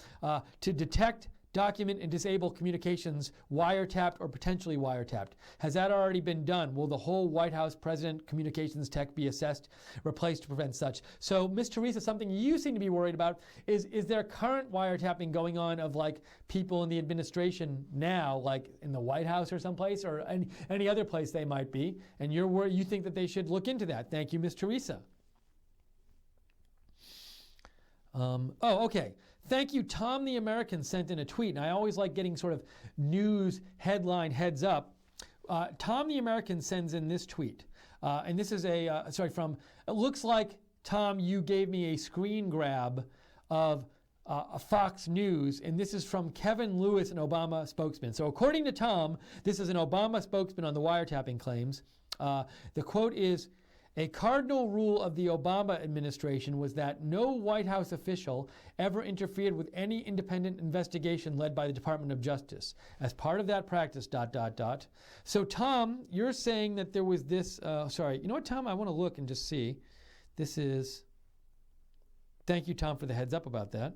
to detect, document, and disable communications wiretapped or potentially wiretapped. Has that already been done? Will the whole White House president communications tech be replaced to prevent such? So, Ms. Teresa, something you seem to be worried about is there current wiretapping going on of like people in the administration now, like in the White House or someplace, or any other place they might be, and you think that they should look into that. Thank you, Ms. Teresa. Okay. Thank you. Tom the American sent in a tweet, and I always like getting sort of news headline heads up. Tom the American sends in this tweet, and this is it looks like, Tom, you gave me a screen grab of Fox News, and this is from Kevin Lewis, an Obama spokesman. So according to Tom, this is an Obama spokesman on the wiretapping claims. The quote is, a cardinal rule of the Obama administration was that no White House official ever interfered with any independent investigation led by the Department of Justice. As part of that practice, ... So, Tom, you're saying that there was this, you know what, Tom? I want to look and just see. This is, thank you, Tom, for the heads up about that.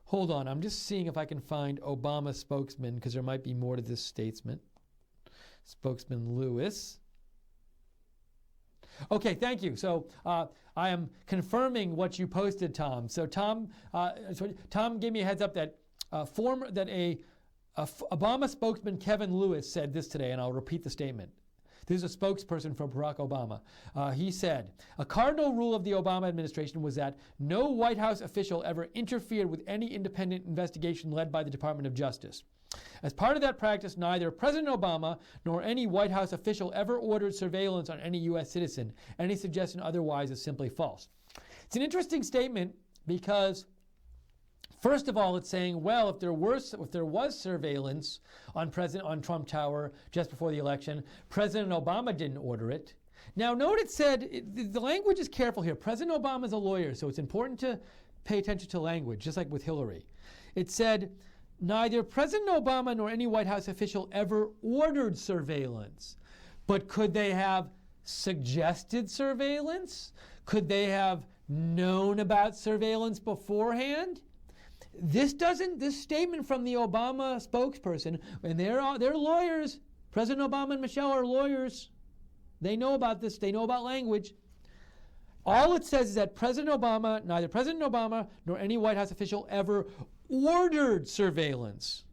Hold on, I'm just seeing if I can find Obama spokesman, because there might be more to this statement. Spokesman Lewis. Okay, thank you. So I am confirming what you posted, Tom. So Tom gave me a heads up that Obama spokesman Kevin Lewis said this today, and I'll repeat the statement. This is a spokesperson for Barack Obama. He said, a cardinal rule of the Obama administration was that no White House official ever interfered with any independent investigation led by the Department of Justice. As part of that practice, neither President Obama nor any White House official ever ordered surveillance on any U.S. citizen. Any suggestion otherwise is simply false. It's an interesting statement because First of all, it's saying, well, if there was surveillance on Trump Tower just before the election, President Obama didn't order it. Now, note it said, the language is careful here. President Obama is a lawyer, so it's important to pay attention to language, just like with Hillary. It said, neither President Obama nor any White House official ever ordered surveillance. But could they have suggested surveillance? Could they have known about surveillance beforehand? This statement from the Obama spokesperson, and they're lawyers. President Obama and Michelle are lawyers. They know about this. They know about language. All it says is that neither President Obama nor any White House official ever ordered surveillance.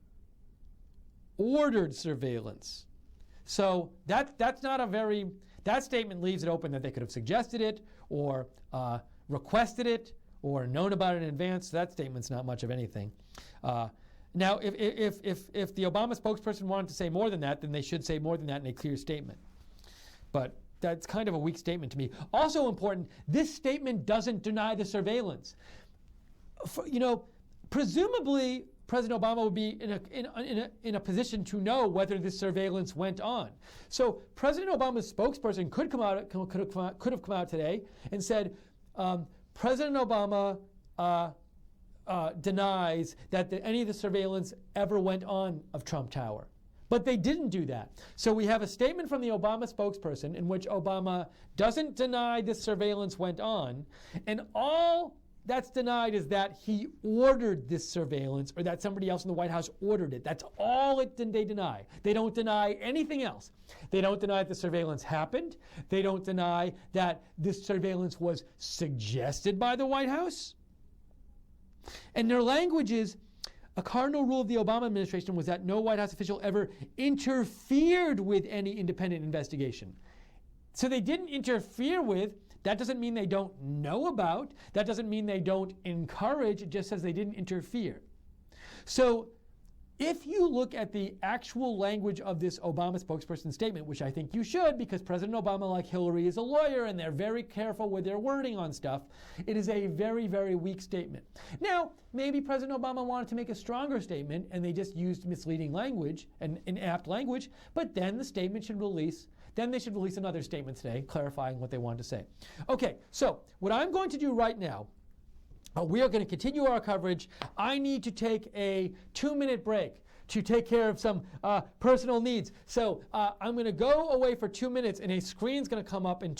Ordered surveillance. So that statement leaves it open that they could have suggested it or requested it or known about it in advance. That statement's not much of anything. Now, if the Obama spokesperson wanted to say more than that, then they should say more than that in a clear statement. But that's kind of a weak statement to me. Also important, this statement doesn't deny the surveillance. Presumably, President Obama would be in a position to know whether this surveillance went on. So President Obama's spokesperson could have come out today and said, President Obama denies that any of the surveillance ever went on of Trump Tower. But they didn't do that. So we have a statement from the Obama spokesperson in which Obama doesn't deny this surveillance went on, and all that's denied is that he ordered this surveillance or that somebody else in the White House ordered it. That's all they deny. They don't deny anything else. They don't deny that the surveillance happened. They don't deny that this surveillance was suggested by the White House. And their language is, a cardinal rule of the Obama administration was that no White House official ever interfered with any independent investigation. So they didn't interfere with. That doesn't mean they don't know about. That doesn't mean they don't encourage. It just says they didn't interfere. So if you look at the actual language of this Obama spokesperson statement, which I think you should because President Obama, like Hillary, is a lawyer and they're very careful with their wording on stuff, it is a very, very weak statement. Now, maybe President Obama wanted to make a stronger statement and they just used misleading language and inapt language, but then the statement should release. Then they should release another statement today clarifying what they wanted to say. Okay, so what I'm going to do right now, we are going to continue our coverage. I need to take a 2-minute break to take care of some personal needs. So I'm going to go away for 2 minutes, and a screen's going to come up in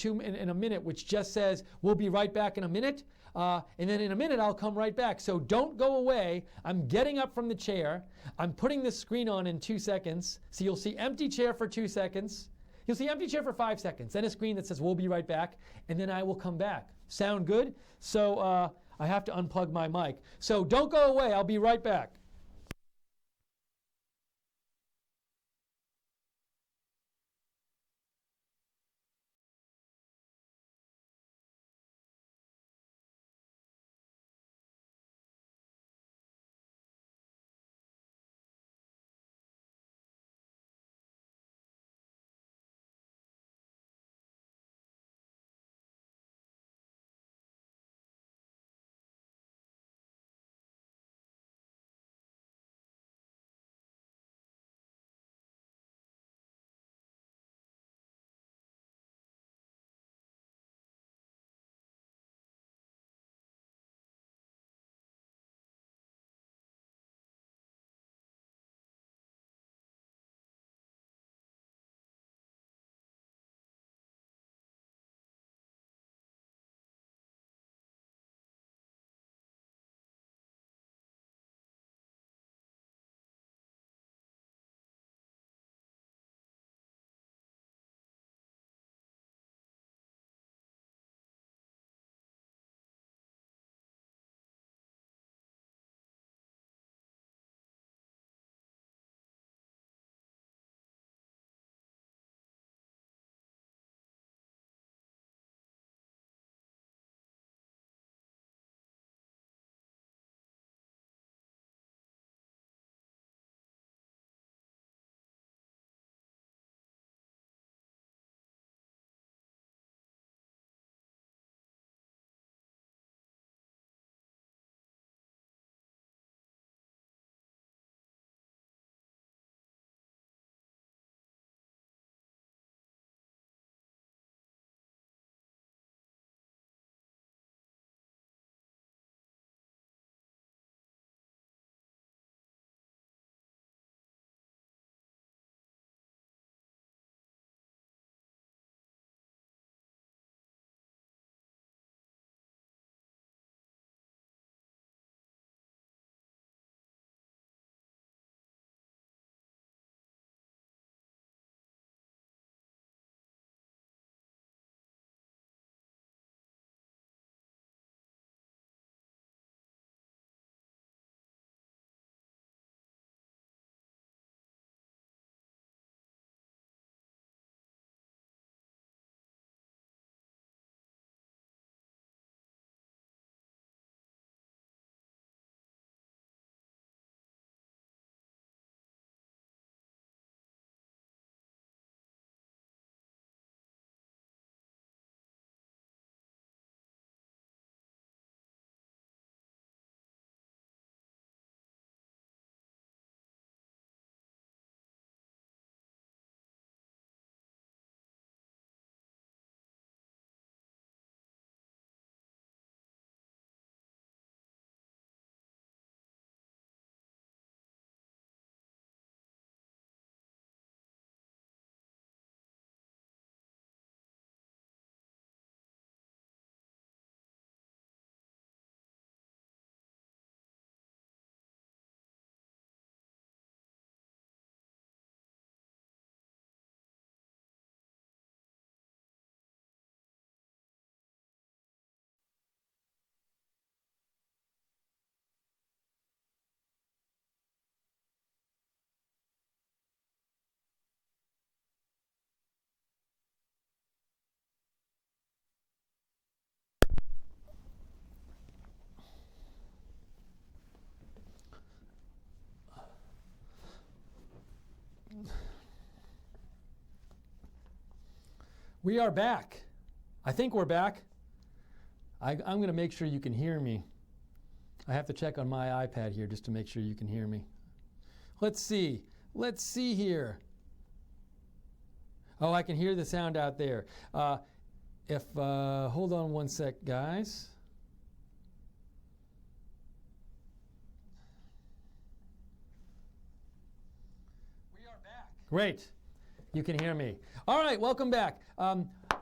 a minute, which just says, we'll be right back in a minute. And then in a minute, I'll come right back. So don't go away. I'm getting up from the chair. I'm putting this screen on in 2 seconds. So you'll see empty chair for 2 seconds. You'll see empty chair for 5 seconds. Then a screen that says, we'll be right back. And then I will come back. Sound good? So I have to unplug my mic. So don't go away. I'll be right back. We are back. I think we're back. I'm going to make sure you can hear me. I have to check on my iPad here just to make sure you can hear me. Let's see. Let's see here. Oh, I can hear the sound out there. Hold on one sec, guys. We are back. Great. You can hear me. All right, welcome back.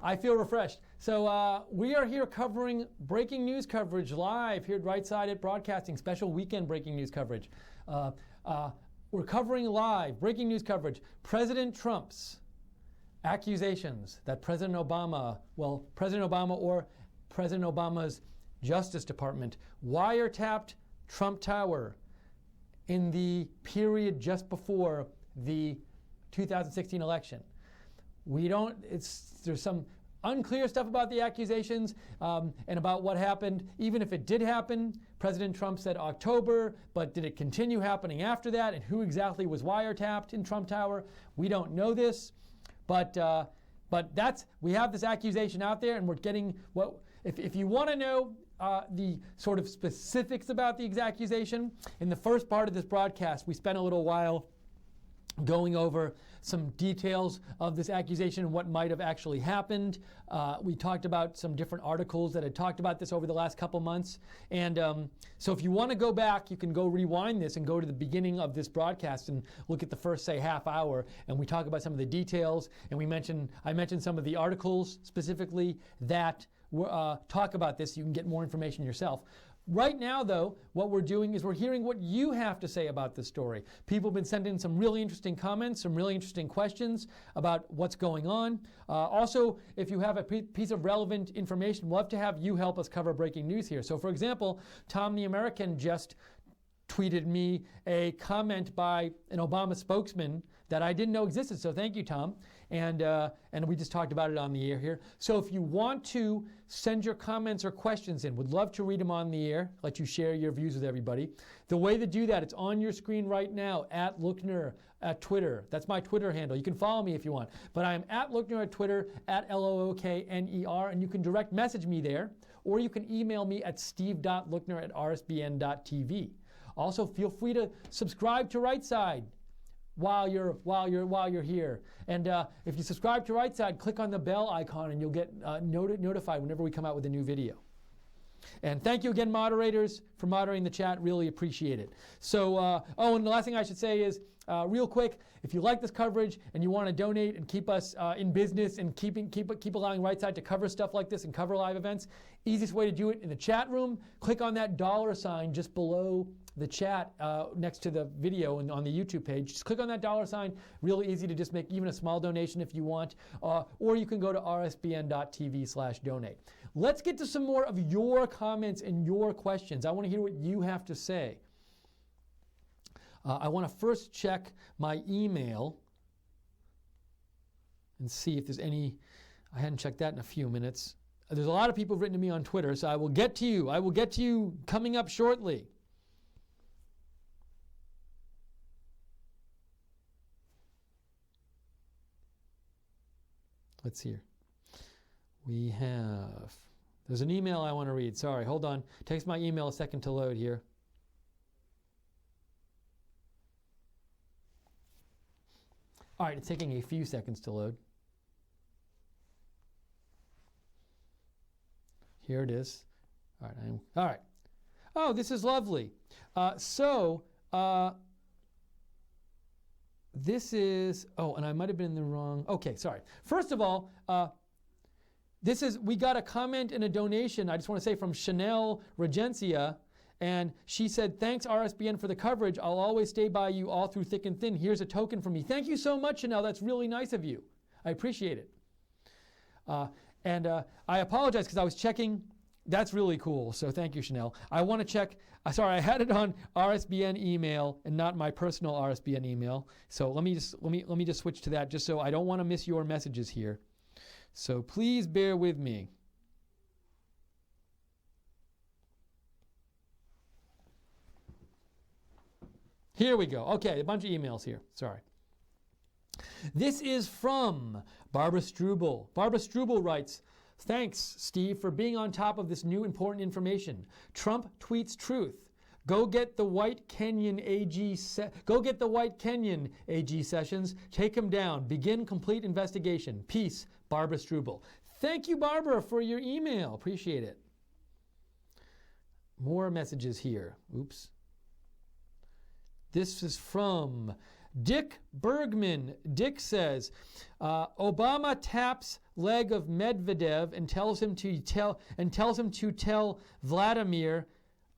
I feel refreshed. So we are here covering breaking news coverage live here at Right Side at Broadcasting, special weekend breaking news coverage. We're covering live breaking news coverage. President Trump's accusations that President Obama or President Obama's Justice Department wiretapped Trump Tower in the period just before the 2016 election. There's some unclear stuff about the accusations and about what happened. Even if it did happen, President Trump said October, but did it continue happening after that? And who exactly was wiretapped in Trump Tower? We don't know this, but we have this accusation out there, and we're getting if you want to know the sort of specifics about the accusation, in the first part of this broadcast, we spent a little while going over some details of this accusation and what might have actually happened. We talked about some different articles that had talked about this over the last couple months. And so if you want to go back, you can go rewind this and go to the beginning of this broadcast and look at the first, say, half hour. And we talk about some of the details. And I mentioned some of the articles specifically that talk about this. You can get more information yourself. Right now, though, what we're doing is we're hearing what you have to say about this story. People have been sending some really interesting comments, some really interesting questions about what's going on. Also, if you have a piece of relevant information, we'd love to have you help us cover breaking news here. So, for example, Tom the American just tweeted me a comment by an Obama spokesman that I didn't know existed. So thank you, Tom. And we just talked about it on the air here. So if you want to send your comments or questions in, would love to read them on the air, let you share your views with everybody. The way to do that, it's on your screen right now, at Lookner at Twitter. That's my Twitter handle. You can follow me if you want. But I'm at Lookner at Twitter, at LOOKNER, and you can direct message me there, or you can email me at steve.lookner@rsbn.tv. Also, feel free to subscribe to Right Side while you're here. And if you subscribe to Right Side, click on the bell icon and you'll get notified whenever we come out with a new video. And thank you again, moderators, for moderating the chat. Really appreciate it. So, and the last thing I should say is, real quick, if you like this coverage and you want to donate and keep us in business and keep allowing Right Side to cover stuff like this and cover live events, easiest way to do it in the chat room, click on that $ just below the chat next to the video and on the YouTube page. Just click on that $. Really easy to just make even a small donation if you want. Or you can go to rsbn.tv/donate. Let's get to some more of your comments and your questions. I want to hear what you have to say. I want to first check my email and see if there's any. I hadn't checked that in a few minutes. There's a lot of people who've written to me on Twitter, so I will get to you. I will get to you coming up shortly. Let's see here. There's an email I want to read. Sorry, hold on. Takes my email a second to load here. All right, it's taking a few seconds to load. Here it is. All right. Oh, this is lovely. This is, and I might have been in the wrong, okay, sorry. First of all, we got a comment and a donation, I just want to say, from Chanel Regencia, and she said, thanks RSBN for the coverage. I'll always stay by you all through thick and thin. Here's a token from me. Thank you so much, Chanel. That's really nice of you. I appreciate it. And I apologize because I was checking. That's really cool. So thank you, Chanel. I want to check. Sorry, I had it on RSBN email and not my personal RSBN email. So let me just switch to that, just so I don't want to miss your messages here. So please bear with me. Here we go. Okay, a bunch of emails here. Sorry. This is from Barbara Struble. Barbara Struble writes, thanks, Steve, for being on top of this new important information. Trump tweets truth. Go get the White Kenyan AG Sessions. Take him down. Begin complete investigation. Peace, Barbara Struble. Thank you, Barbara, for your email. Appreciate it. More messages here. Oops. This is from Dick Bergman. Dick says, Obama taps leg of Medvedev and tells him to tell Vladimir,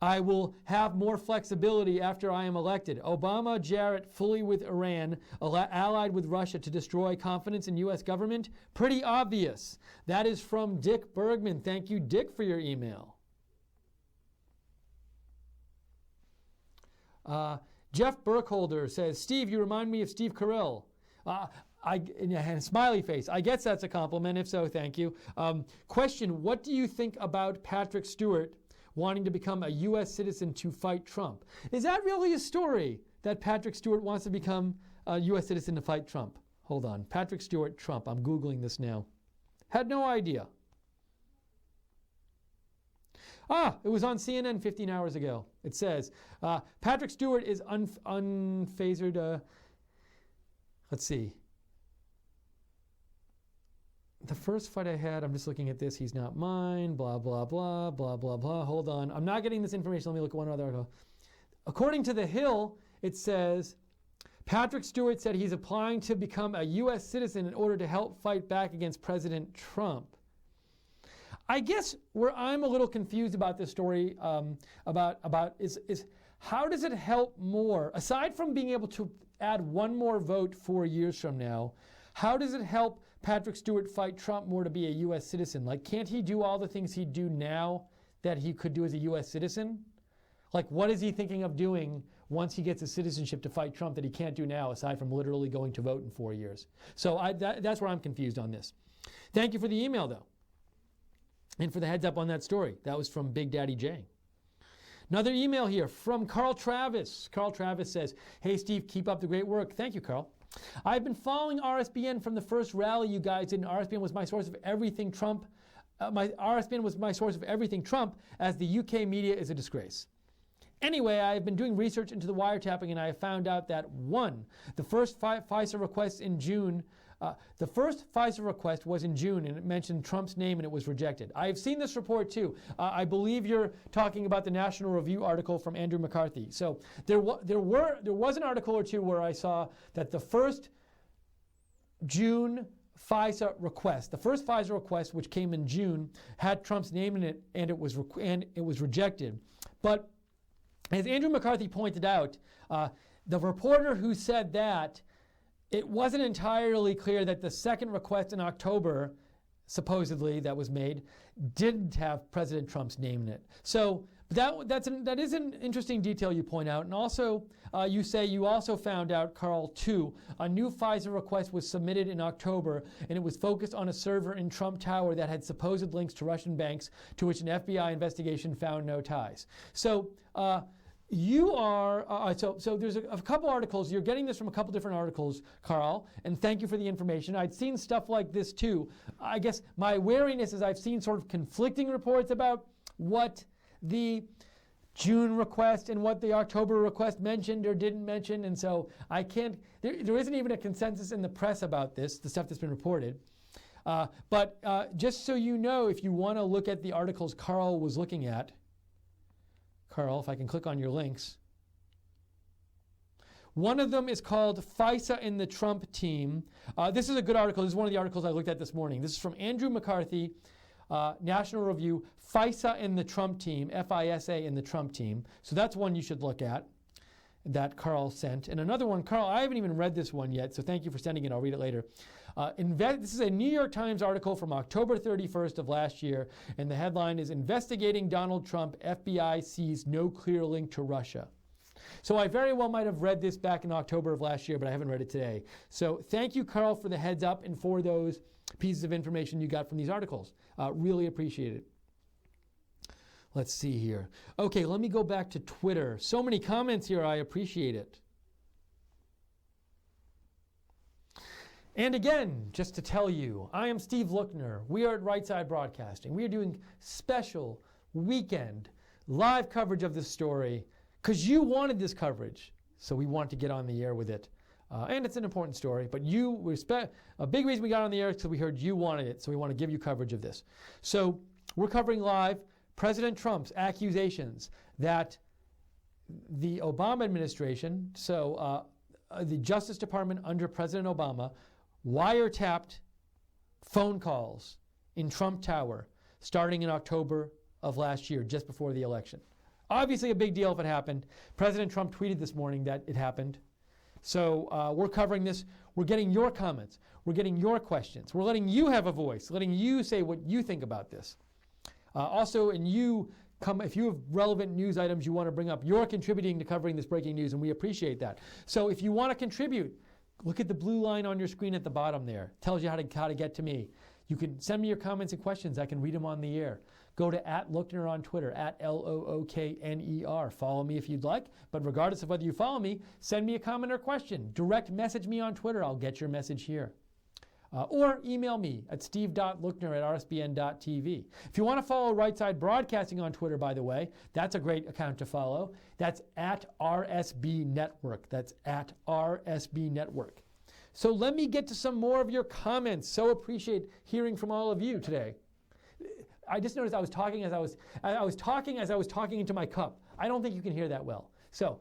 I will have more flexibility after I am elected. Obama, Jarrett, fully with Iran, allied with Russia to destroy confidence in U.S. government? Pretty obvious. That is from Dick Bergman. Thank you, Dick, for your email. Jeff Burkholder says, Steve, you remind me of Steve Carell. And smiley face. I guess that's a compliment. If so, thank you. Question, what do you think about Patrick Stewart wanting to become a U.S. citizen to fight Trump? Is that really a story, that Patrick Stewart wants to become a U.S. citizen to fight Trump? Hold on. Patrick Stewart, Trump. I'm Googling this now. Had no idea. It was on CNN 15 hours ago. It says, Patrick Stewart is unphasered. Let's see. The first fight I had, I'm just looking at this, he's not mine, blah, blah, blah, blah, blah, blah. Hold on. I'm not getting this information. Let me look at one other article. According to The Hill, it says, Patrick Stewart said he's applying to become a U.S. citizen in order to help fight back against President Trump. I guess where I'm a little confused about this story is how does it help more, aside from being able to add one more vote 4 years from now, how does it help Patrick Stewart fight Trump more to be a U.S. citizen? Like, can't he do all the things he'd do now that he could do as a U.S. citizen? Like, what is he thinking of doing once he gets his citizenship to fight Trump that he can't do now, aside from literally going to vote in 4 years? So that's where I'm confused on this. Thank you for the email, though, and for the heads up on that story. That was from Big Daddy J. Another email here from Carl Travis. Carl Travis says, hey, Steve, keep up the great work. Thank you, Carl. I've been following RSBN from the first rally you guys did, and RSBN was my source of everything Trump. RSBN was my source of everything Trump, as the UK media is a disgrace. Anyway, I have been doing research into the wiretapping, and I have found out that, 1, the first FISA request in June, the first FISA request was in June, and it mentioned Trump's name, and it was rejected. I've seen this report too. I believe you're talking about the National Review article from Andrew McCarthy. So there was an article or two where I saw that the first June FISA request, the first FISA request, which came in June, had Trump's name in it, and it was rejected. But as Andrew McCarthy pointed out, the reporter who said that, it wasn't entirely clear that the second request in October, supposedly, that was made, didn't have President Trump's name in it. So that is an interesting detail you point out. And also, you say you also found out, Carl, too, a new FISA request was submitted in October, and it was focused on a server in Trump Tower that had supposed links to Russian banks, to which an FBI investigation found no ties. So, you are, so there's a couple articles. You're getting this from a couple different articles, Carl, and thank you for the information. I'd seen stuff like this too. I guess my wariness is I've seen sort of conflicting reports about what the June request and what the October request mentioned or didn't mention, and so I can't, there isn't even a consensus in the press about this, the stuff that's been reported. But just so you know, if you want to look at the articles Carl was looking at, Carl, if I can click on your links. One of them is called FISA in the Trump Team. This is a good article. This is one of the articles I looked at this morning. This is from Andrew McCarthy, National Review, FISA in the Trump Team, FISA in the Trump Team. So that's one you should look at that Carl sent. And another one, Carl, I haven't even read this one yet, so thank you for sending it. I'll read it later. This is a New York Times article from October 31st of last year, and the headline is, Investigating Donald Trump, FBI Sees No Clear Link to Russia. So I very well might have read this back in October of last year, but I haven't read it today. So thank you, Carl, for the heads up and for those pieces of information you got from these articles. Really appreciate it. Let's see here. Okay, let me go back to Twitter. So many comments here. I appreciate it. And again, just to tell you, I am Steve Lookner. We are at Right Side Broadcasting. We are doing special weekend live coverage of this story because you wanted this coverage. So we want to get on the air with it. And it's an important story, but a big reason we got on the air is because we heard you wanted it, so we want to give you coverage of this. So we're covering live President Trump's accusations that the Obama administration, the Justice Department under President Obama, wiretapped phone calls in Trump Tower starting in October of last year, just before the election. Obviously a big deal if it happened. President Trump tweeted this morning that it happened. So we're covering this. We're getting your comments. We're getting your questions. We're letting you have a voice, letting you say what you think about this. Also, if you have relevant news items you want to bring up, you're contributing to covering this breaking news, and we appreciate that. So if you want to contribute, look at the blue line on your screen at the bottom there. It tells you how to get to me. You can send me your comments and questions. I can read them on the air. Go to @Lookner on Twitter, @LOOKNER. Follow me if you'd like, but regardless of whether you follow me, send me a comment or question. Direct message me on Twitter. I'll get your message here. Or email me at steve.lookner@rsbn.tv. If you want to follow Right Side Broadcasting on Twitter, by the way, that's a great account to follow. That's @RSB Network. That's @RSB Network. So let me get to some more of your comments. So appreciate hearing from all of you today. I just noticed I was talking as I was talking into my cup. I don't think you can hear that well. So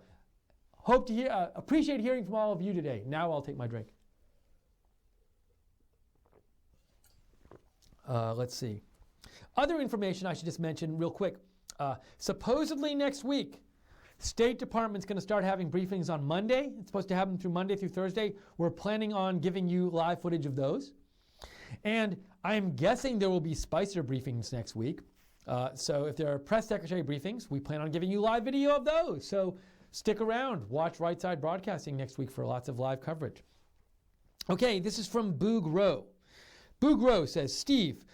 appreciate hearing from all of you today. Now I'll take my drink. Let's see. Other information I should just mention real quick. Supposedly next week, State Department's going to start having briefings on Monday. It's supposed to happen through Monday through Thursday. We're planning on giving you live footage of those. And I'm guessing there will be Spicer briefings next week. So if there are press secretary briefings, we plan on giving you live video of those. So stick around. Watch Right Side Broadcasting next week for lots of live coverage. Okay, this is from Boog Rowe. Boog Rowe says, Steve,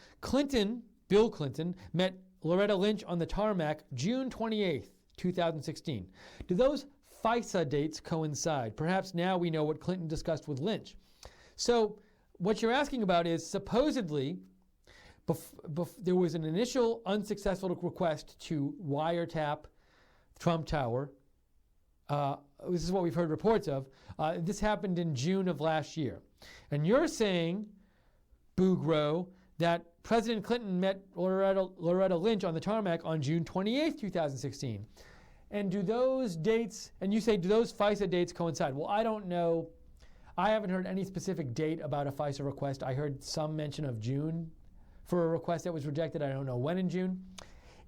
Bill Clinton, met Loretta Lynch on the tarmac June 28th, 2016. Do those FISA dates coincide? Perhaps now we know what Clinton discussed with Lynch. So what you're asking about is supposedly there was an initial unsuccessful request to wiretap Trump Tower. This is what we've heard reports of. This happened in June of last year. And you're saying, Boog Rowe, that President Clinton met Loretta Lynch on the tarmac on June 28th, 2016. And do those dates, and you say, do those FISA dates coincide? Well, I don't know. I haven't heard any specific date about a FISA request. I heard some mention of June for a request that was rejected. I don't know when in June.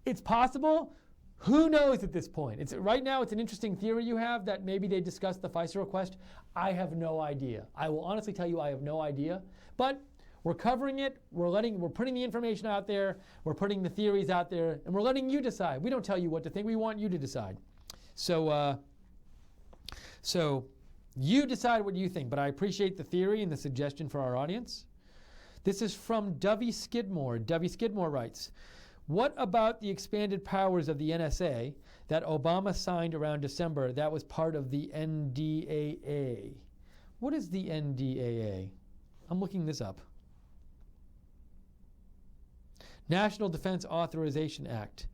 It's possible. Who knows at this point? Right now, it's an interesting theory you have that maybe they discussed the FISA request. I have no idea. I will honestly tell you I have no idea. But we're covering it. We're putting the information out there. We're putting the theories out there, and we're letting you decide. We don't tell you what to think. We want you to decide. So you decide what you think, but I appreciate the theory and the suggestion for our audience. This is from Dovey Skidmore. Dovey Skidmore writes, what about the expanded powers of the NSA that Obama signed around December that was part of the NDAA? What is the NDAA? I'm looking this up. National Defense Authorization Act.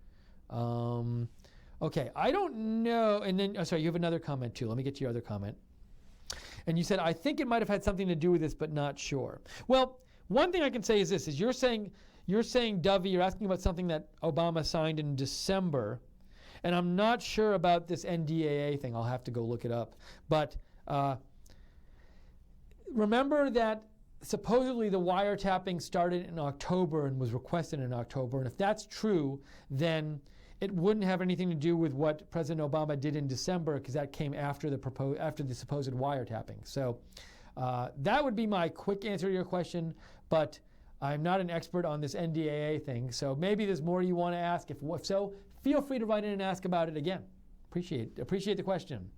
Okay, I don't know. And then, sorry, you have another comment too. Let me get to your other comment. And you said, I think it might have had something to do with this, but not sure. Well, one thing I can say is this, is you're saying, Dovey, you're asking about something that Obama signed in December, and I'm not sure about this NDAA thing. I'll have to go look it up. But remember that supposedly the wiretapping started in October and was requested in October, and if that's true, then it wouldn't have anything to do with what President Obama did in December, because that came after the supposed wiretapping. So that would be my quick answer to your question, but I'm not an expert on this NDAA thing, so maybe there's more you want to ask. If so, feel free to write in and ask about it again. Appreciate the question.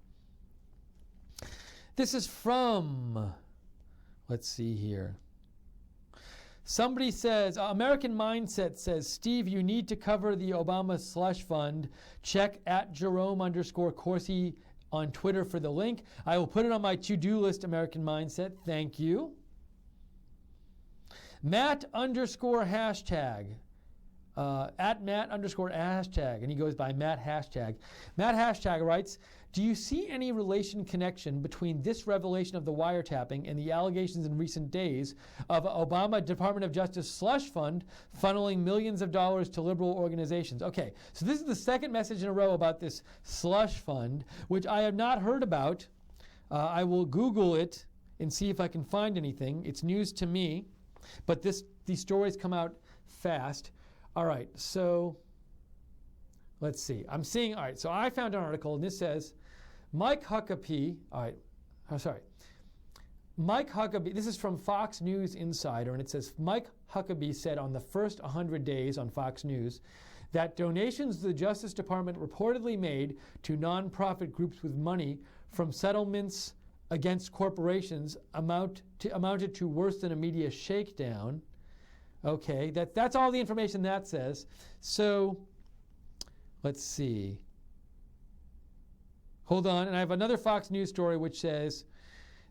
This is from, let's see here. Somebody says, American Mindset says, Steve, you need to cover the Obama slush fund. Check @Jerome_Corsi on Twitter for the link. I will put it on my to-do list, American Mindset. Thank you. Matt underscore hashtag. At Matt underscore hashtag, and he goes by Matt hashtag. Matt hashtag writes, do you see any connection between this revelation of the wiretapping and the allegations in recent days of Obama Department of Justice slush fund funneling millions of dollars to liberal organizations? Okay, so this is the second message in a row about this slush fund, which I have not heard about. I will Google it and see if I can find anything. It's news to me, but these stories come out fast. All right, so let's see. All right, so I found an article, and this says, Mike Huckabee, this is from Fox News Insider, and it says, Mike Huckabee said on the first 100 days on Fox News that donations the Justice Department reportedly made to nonprofit groups with money from settlements against corporations amounted to worse than a media shakedown. Okay, that's all the information that says. So let's see. Hold on, and I have another Fox News story which says,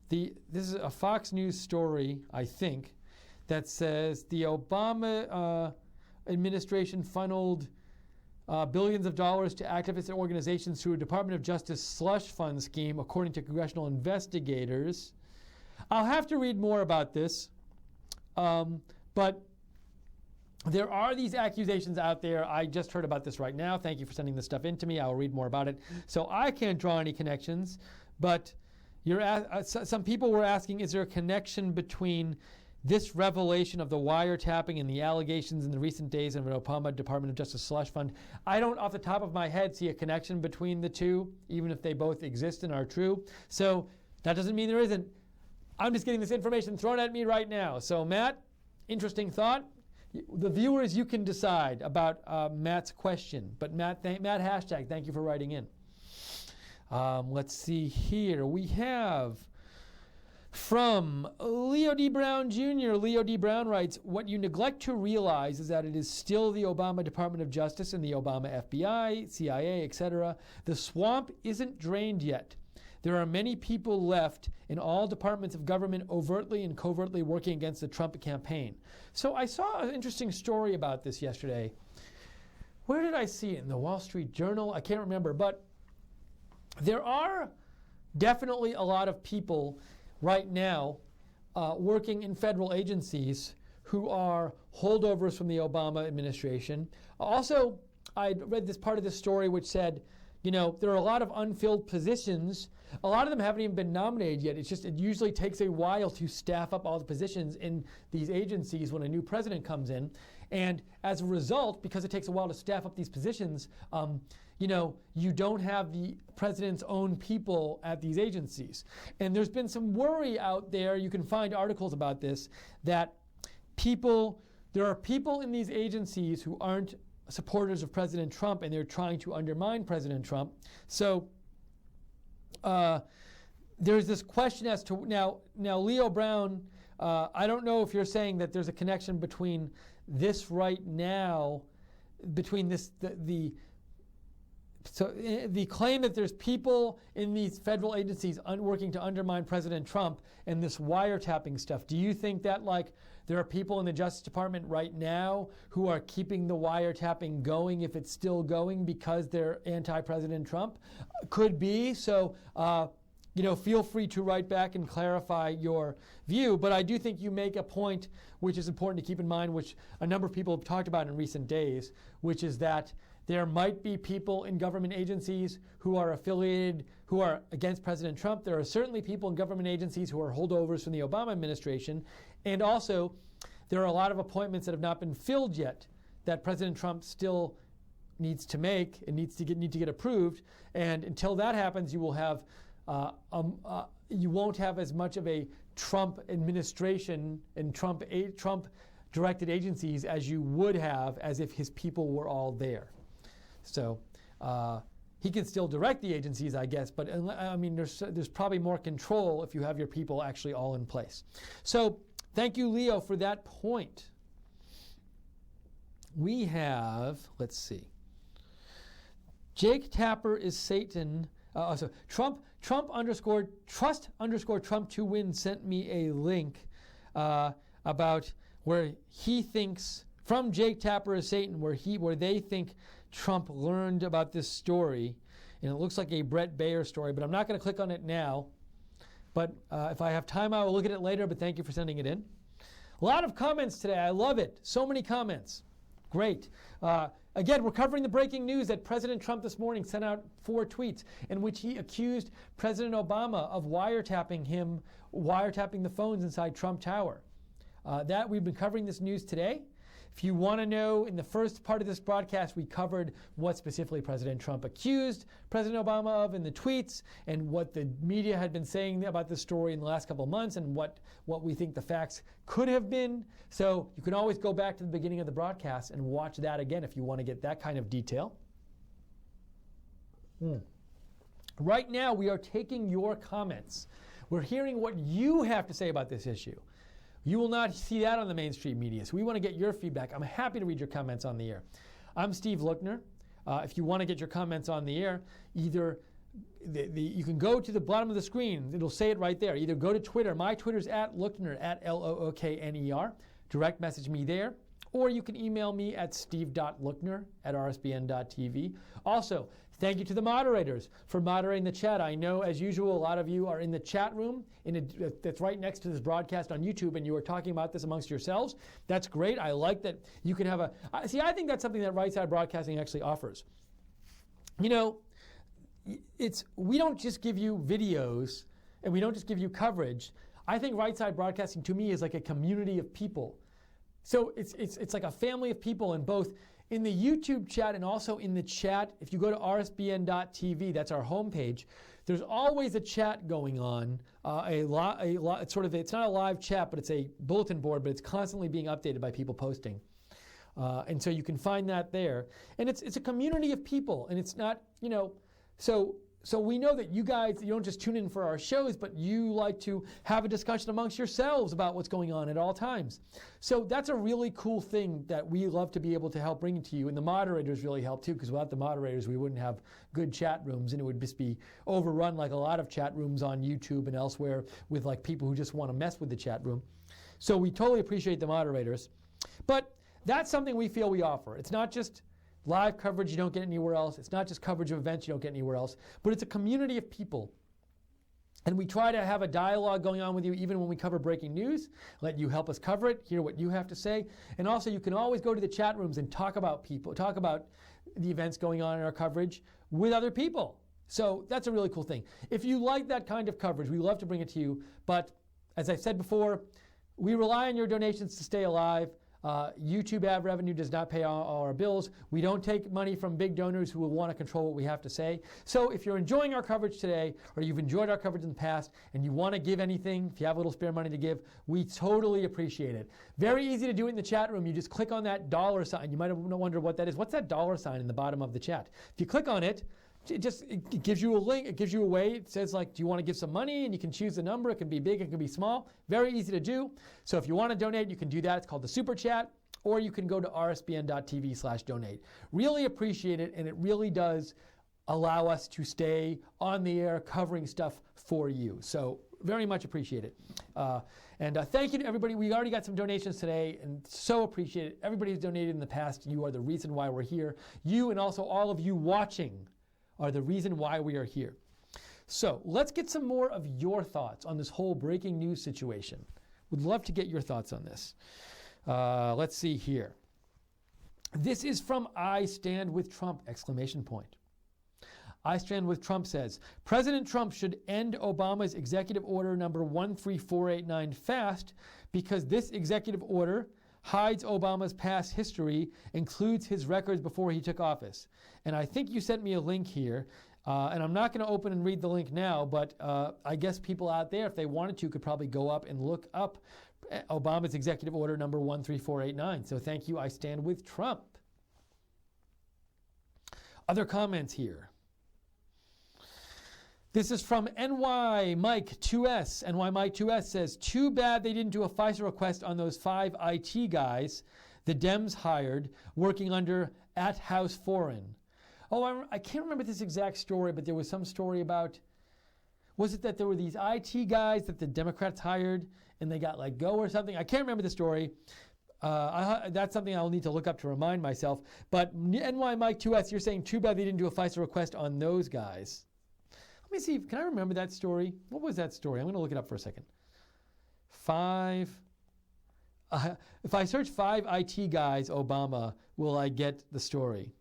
this is a Fox News story, I think, that says the Obama administration funneled billions of dollars to activist organizations through a Department of Justice slush fund scheme, according to congressional investigators. I'll have to read more about this, but there are these accusations out there. I just heard about this right now. Thank you for sending this stuff in to me. I'll read more about it. So I can't draw any connections, but some people were asking, is there a connection between this revelation of the wiretapping and the allegations in the recent days of an Obama Department of Justice slush fund? I don't, off the top of my head, see a connection between the two, even if they both exist and are true. So that doesn't mean there isn't. I'm just getting this information thrown at me right now. So Matt, interesting thought. The viewers, you can decide about Matt's question. But Matt hashtag, thank you for writing in. Let's see here. We have from Leo D. Brown Jr. Leo D. Brown writes, what you neglect to realize is that it is still the Obama Department of Justice and the Obama FBI, CIA, etc. The swamp isn't drained yet. There are many people left in all departments of government overtly and covertly working against the Trump campaign. So I saw an interesting story about this yesterday. Where did I see it? In the Wall Street Journal? I can't remember. But there are definitely a lot of people right now working in federal agencies who are holdovers from the Obama administration. Also, I read this part of this story which said, you know, there are a lot of unfilled positions. A lot of them haven't even been nominated yet. It's just it usually takes a while to staff up all the positions in these agencies when a new president comes in. And as a result, because it takes a while to staff up these positions, you know, you don't have the president's own people at these agencies. And there's been some worry out there, you can find articles about this, that there are people in these agencies who aren't supporters of President Trump and they're trying to undermine President Trump. So there's this question as to, now Leo Brown, I don't know if you're saying that there's a connection between this right now, between this, the claim that there's people in these federal agencies working to undermine President Trump and this wiretapping stuff. Do you think that like there are people in the Justice Department right now who are keeping the wiretapping going if it's still going because they're anti-President Trump? Could be. So, you know, feel free to write back and clarify your view. But I do think you make a point which is important to keep in mind, which a number of people have talked about in recent days, which is that there might be people in government agencies who are affiliated, who are against President Trump. There are certainly people in government agencies who are holdovers from the Obama administration. And also, there are a lot of appointments that have not been filled yet that President Trump still needs to make and need to get approved. And until that happens, you will have you won't have as much of a Trump administration and Trump directed agencies as you would have as if his people were all there. So he can still direct the agencies, I guess, but I mean, there's probably more control if you have your people actually all in place. So thank you, Leo, for that point. We have, let's see, Jake Tapper is Satan. So Trump _trust_Trump to win sent me a link about where he thinks, from Jake Tapper of Satan, where they think Trump learned about this story, and it looks like a Brett Baer story, but I'm not going to click on it now. But if I have time, I will look at it later, but thank you for sending it in. A lot of comments today. I love it. So many comments. Great. Again, we're covering the breaking news that President Trump this morning sent out 4 tweets in which he accused President Obama of wiretapping the phones inside Trump Tower. That we've been covering this news today. If you want to know, in the first part of this broadcast, we covered what specifically President Trump accused President Obama of in the tweets and what the media had been saying about this story in the last couple of months and what we think the facts could have been. So you can always go back to the beginning of the broadcast and watch that again if you want to get that kind of detail. Right now, we are taking your comments. We're hearing what you have to say about this issue. You will not see that on the mainstream media, so we want to get your feedback. I'm happy to read your comments on the air. I'm Steve Lookner. If you want to get your comments on the air, either you can go to the bottom of the screen. It'll say it right there. Either go to Twitter. My Twitter's @Lookner, @LOOKNER. Direct message me there. Or you can email me at steve.lookner@rsbn.tv. Also, thank you to the moderators for moderating the chat. I know, as usual, a lot of you are in the chat room that's right next to this broadcast on YouTube, and you are talking about this amongst yourselves. That's great. I like that you can have I think that's something that Right Side Broadcasting actually offers. You know, we don't just give you videos, and we don't just give you coverage. I think Right Side Broadcasting, to me, is like a community of people. So it's like a family of people, and both in the YouTube chat and also in the chat. If you go to rsbn.tv, that's our homepage, there's always a chat going on. It's not a live chat, but it's a bulletin board, but it's constantly being updated by people posting. And so you can find that there. And it's a community of people, and it's not, so we know that you guys, you don't just tune in for our shows, but you like to have a discussion amongst yourselves about what's going on at all times. So that's a really cool thing that we love to be able to help bring to you. And the moderators really help too, because without the moderators, we wouldn't have good chat rooms, and it would just be overrun like a lot of chat rooms on YouTube and elsewhere with like people who just want to mess with the chat room. So we totally appreciate the moderators. But that's something we feel we offer. It's not just live coverage you don't get anywhere else. It's not just coverage of events you don't get anywhere else, but it's a community of people. And we try to have a dialogue going on with you even when we cover breaking news, let you help us cover it, hear what you have to say. And also you can always go to the chat rooms and talk about the events going on in our coverage with other people. So that's a really cool thing. If you like that kind of coverage, we love to bring it to you. But as I said before, we rely on your donations to stay alive. YouTube ad revenue does not pay all our bills. We don't take money from big donors who will want to control what we have to say. So if you're enjoying our coverage today, or you've enjoyed our coverage in the past, and you want to give anything, if you have a little spare money to give, we totally appreciate it. Very easy to do it in the chat room. You just click on that dollar sign. You might have wondered what that is. What's that dollar sign in the bottom of the chat? If you click on it, it gives you a link. It gives you a way. It says, like, do you want to give some money? And you can choose the number. It can be big. It can be small. Very easy to do. So if you want to donate, you can do that. It's called the Super Chat. Or you can go to rsbn.tv/donate. Really appreciate it, and it really does allow us to stay on the air covering stuff for you. So very much appreciate it. And thank you to everybody. We already got some donations today, and so appreciate it. Everybody who's donated in the past, you are the reason why we're here. You and also all of you watching are the reason why we are here. So let's get some more of your thoughts on this whole breaking news situation. Would love to get your thoughts on this. Let's see here. This is from I Stand With Trump, ! I Stand With Trump says, President Trump should end Obama's executive order number 13489 fast because this executive order hides Obama's past history, includes his records before he took office. And I think you sent me a link here, and I'm not going to open and read the link now, but I guess people out there, if they wanted to, could probably go up and look up Obama's executive order number 13489. So thank you, I Stand With Trump. Other comments here. This is from NY Mike 2S. NY Mike 2S says, too bad they didn't do a FISA request on those 5 IT guys the Dems hired working under @House Foreign. Oh, I can't remember this exact story, but there was some story about, was it that there were these IT guys that the Democrats hired and they got let go or something? I can't remember the story, That's something I'll need to look up to remind myself. But NY Mike 2S, you're saying too bad they didn't do a FISA request on those guys. Let me see. Can I remember that story? What was that story? I'm going to look it up for a second. If I search 5 IT guys Obama, will I get the story?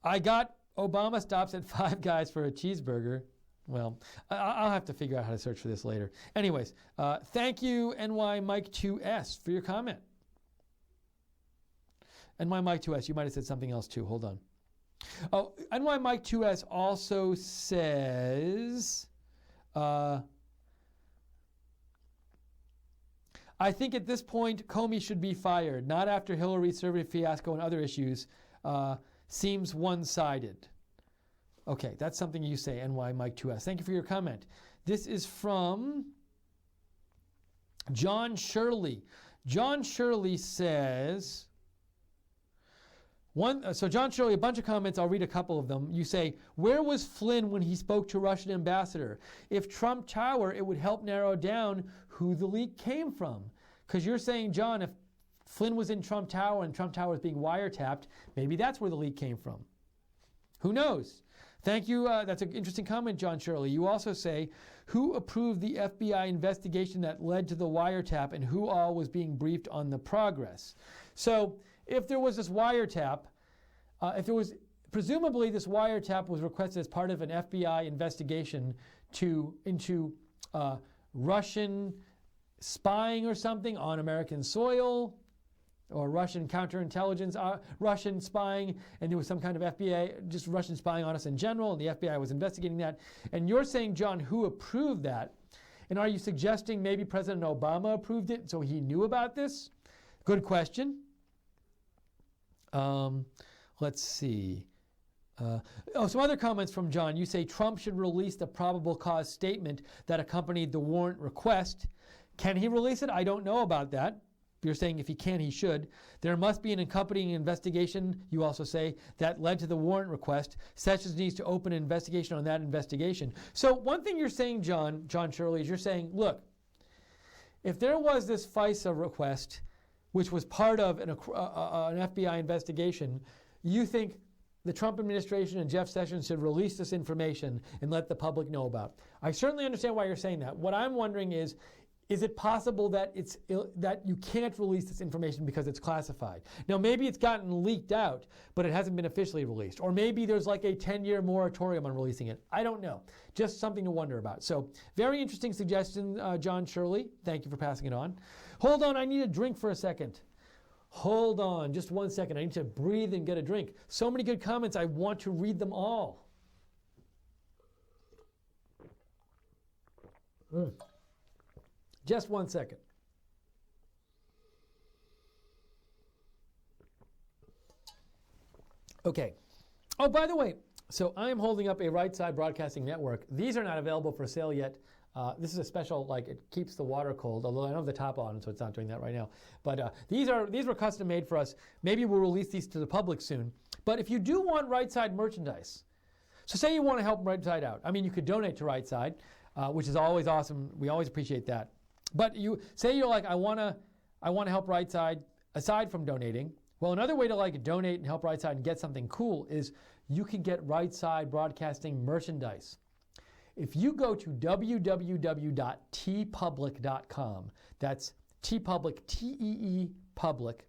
I got Obama stops at 5 guys for a cheeseburger. Well, I'll have to figure out how to search for this later. Anyways, thank you, NY Mike 2S, for your comment. NY Mike 2S, you might have said something else too. Hold on. Oh, NY Mike 2S also says, I think at this point, Comey should be fired, not after Hillary's survey fiasco and other issues. Seems one-sided. Okay, that's something you say, NY Mike 2S. Thank you for your comment. This is from John Shirley. John Shirley says, so John Shirley, a bunch of comments, I'll read a couple of them. You say, where was Flynn when he spoke to Russian ambassador? If Trump Tower, it would help narrow down who the leak came from. Because you're saying, John, if Flynn was in Trump Tower and Trump Tower is being wiretapped, maybe that's where the leak came from. Who knows? Thank you. That's an interesting comment, John Shirley. You also say, who approved the FBI investigation that led to the wiretap and who all was being briefed on the progress? So if there was this wiretap, presumably this wiretap was requested as part of an FBI investigation into Russian spying or something on American soil, or Russian counterintelligence, Russian spying, and there was some kind of FBI, just Russian spying on us in general, and the FBI was investigating that. And you're saying, John, who approved that? And are you suggesting maybe President Obama approved it, so he knew about this? Good question. Let's see. Some other comments from John. You say Trump should release the probable cause statement that accompanied the warrant request. Can he release it? I don't know about that. You're saying if he can, he should. There must be an accompanying investigation, you also say, that led to the warrant request. Sessions needs to open an investigation on that investigation. So one thing you're saying, John Shirley, is you're saying, look, if there was this FISA request, which was part of an FBI investigation, you think the Trump administration and Jeff Sessions should release this information and let the public know about. I certainly understand why you're saying that. What I'm wondering is it possible that that you can't release this information because it's classified? Now, maybe it's gotten leaked out, but it hasn't been officially released. Or maybe there's like a 10-year moratorium on releasing it. I don't know. Just something to wonder about. So, very interesting suggestion, John Shirley. Thank you for passing it on. Hold on, I need a drink for a second. Hold on, just 1 second. I need to breathe and get a drink. So many good comments, I want to read them all. Just 1 second. Okay. Oh, by the way, so I am holding up a Right Side Broadcasting Network. These are not available for sale yet. This is a special, like, it keeps the water cold, although I don't have the top on, so it's not doing that right now. But these were custom made for us. Maybe we'll release these to the public soon. But if you do want Right Side merchandise, so say you want to help Right Side out. I mean, you could donate to Right Side, which is always awesome. We always appreciate that. But you say you're like, I want to help Right Side aside from donating. Well, another way to like donate and help Right Side and get something cool is you can get Right Side Broadcasting merchandise. If you go to www.tpublic.com, that's tpublic, T-E-E public,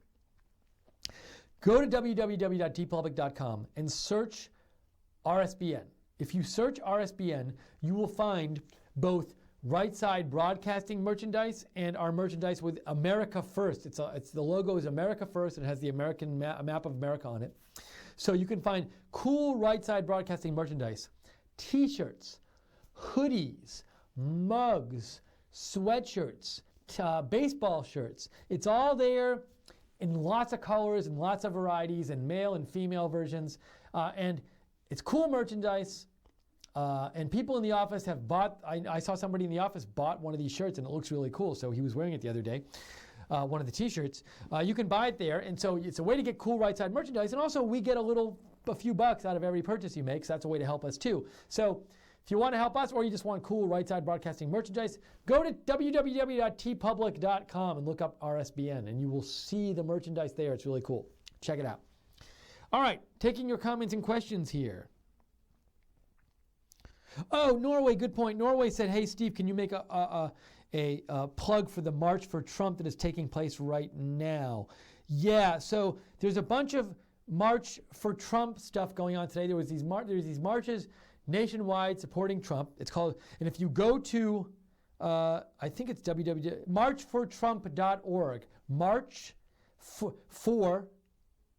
go to www.tpublic.com and search RSBN. If you search RSBN, you will find both Right Side Broadcasting merchandise and our merchandise with America First. The logo is America First and it has the American map of America on it. So you can find cool Right Side Broadcasting merchandise, t-shirts, hoodies, mugs, sweatshirts, baseball shirts. It's all there in lots of colors and lots of varieties and male and female versions. And it's cool merchandise. And people in the office have bought, I saw somebody in the office bought one of these shirts and it looks really cool. So he was wearing it the other day, one of the t-shirts. You can buy it there. And so it's a way to get cool Right Side merchandise. And also we get a few bucks out of every purchase you make. So that's a way to help us too. So If you want to help us or you just want cool Right Side Broadcasting merchandise, go to www.tpublic.com and look up RSBN, and you will see the merchandise there. It's really cool. Check it out. All right, taking your comments and questions here. Oh, Norway, good point. Norway said, hey, Steve, can you make a plug for the March for Trump that is taking place right now? Yeah, so there's a bunch of March for Trump stuff going on today. There's these marches nationwide supporting Trump. It's called, and if you go to, I think it's marchfortrump.org, march for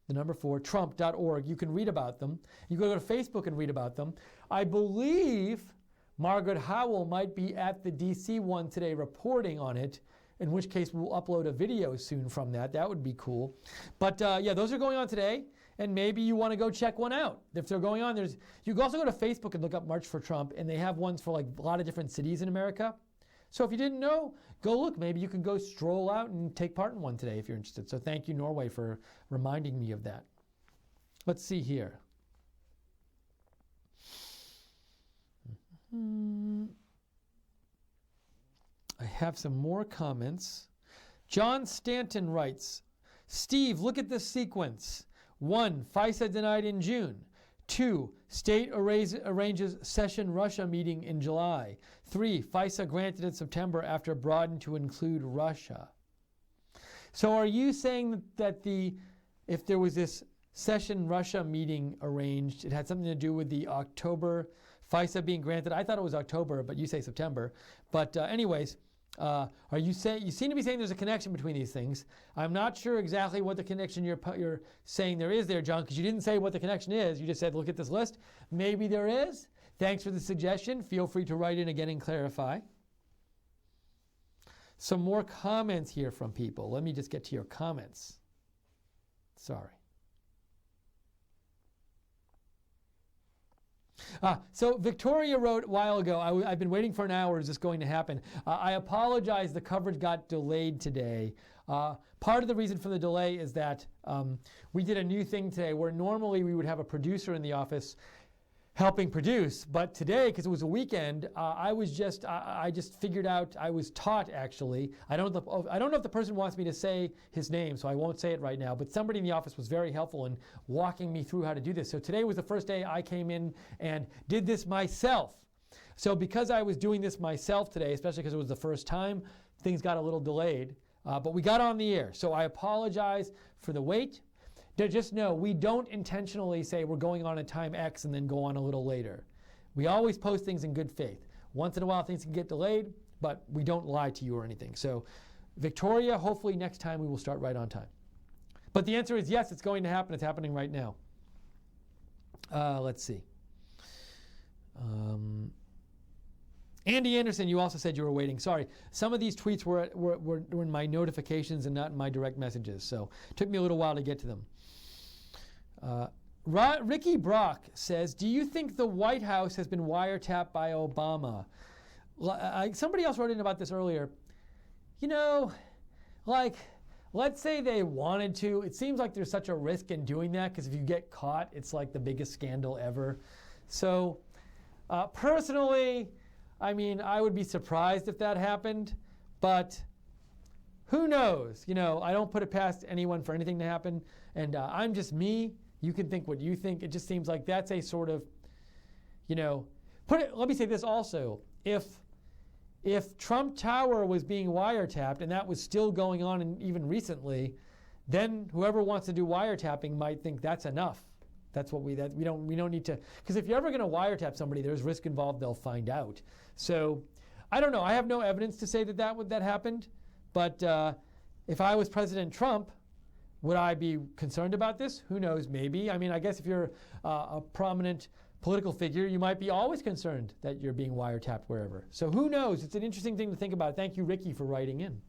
the number 4, trump.org. You can read about them. You can go to Facebook and read about them. I believe Margaret Howell might be at the DC one today reporting on it, in which case we'll upload a video soon from that. That would be cool. But yeah, those are going on today, and maybe you want to go check one out. If they're going on, you can also go to Facebook and look up March for Trump, and they have ones for like a lot of different cities in America. So if you didn't know, go look. Maybe you can go stroll out and take part in one today if you're interested. So thank you, Norway, for reminding me of that. Let's see here. I have some more comments. John Stanton writes, Steve, look at this sequence. 1, FISA denied in June. 2, state arranges session Russia meeting in July. 3, FISA granted in September after broadened to include Russia. So are you saying that if there was this session Russia meeting arranged, it had something to do with the October FISA being granted? I thought it was October, but you say September. But anyways, you seem to be saying there's a connection between these things. I'm not sure exactly what the connection you're saying there is there, John, because you didn't say what the connection is. You just said, look at this list. Maybe there is. Thanks for the suggestion. Feel free to write in again and clarify. Some more comments here from people. Let me just get to your comments. Sorry. So Victoria wrote a while ago, I've been waiting for an hour. Is this going to happen? I apologize. The coverage got delayed today. Part of the reason for the delay is that we did a new thing today where normally we would have a producer in the office helping produce. But today, because it was a weekend, I just figured out, I was taught actually. I don't know if the person wants me to say his name, so I won't say it right now, but somebody in the office was very helpful in walking me through how to do this. So today was the first day I came in and did this myself. So because I was doing this myself today, especially because it was the first time, things got a little delayed, but we got on the air. So I apologize for the wait. Just know, we don't intentionally say we're going on at time X and then go on a little later. We always post things in good faith. Once in a while things can get delayed, but we don't lie to you or anything. So Victoria, hopefully next time we will start right on time. But the answer is yes, it's going to happen. It's happening right now. Let's see. Andy Anderson, you also said you were waiting. Sorry, some of these tweets were in my notifications and not in my direct messages, so it took me a little while to get to them. Ricky Brock says, do you think the White House has been wiretapped by Obama? Somebody else wrote in about this earlier. You know, like, let's say they wanted to. It seems like there's such a risk in doing that because if you get caught, it's like the biggest scandal ever. So, personally, I mean, I would be surprised if that happened, but who knows? You know, I don't put it past anyone for anything to happen, and I'm just me. You can think what you think. It just seems like that's a sort of, you know, let me say this also. If Trump Tower was being wiretapped and that was still going on and even recently, then whoever wants to do wiretapping might think that's enough. That's what we don't need to, because if you're ever going to wiretap somebody, there's risk involved. They'll find out. So I don't know. I have no evidence to say that happened. But if I was President Trump, would I be concerned about this? Who knows? Maybe. I mean, I guess if you're a prominent political figure, you might be always concerned that you're being wiretapped wherever. So who knows? It's an interesting thing to think about. Thank you, Ricky, for writing in.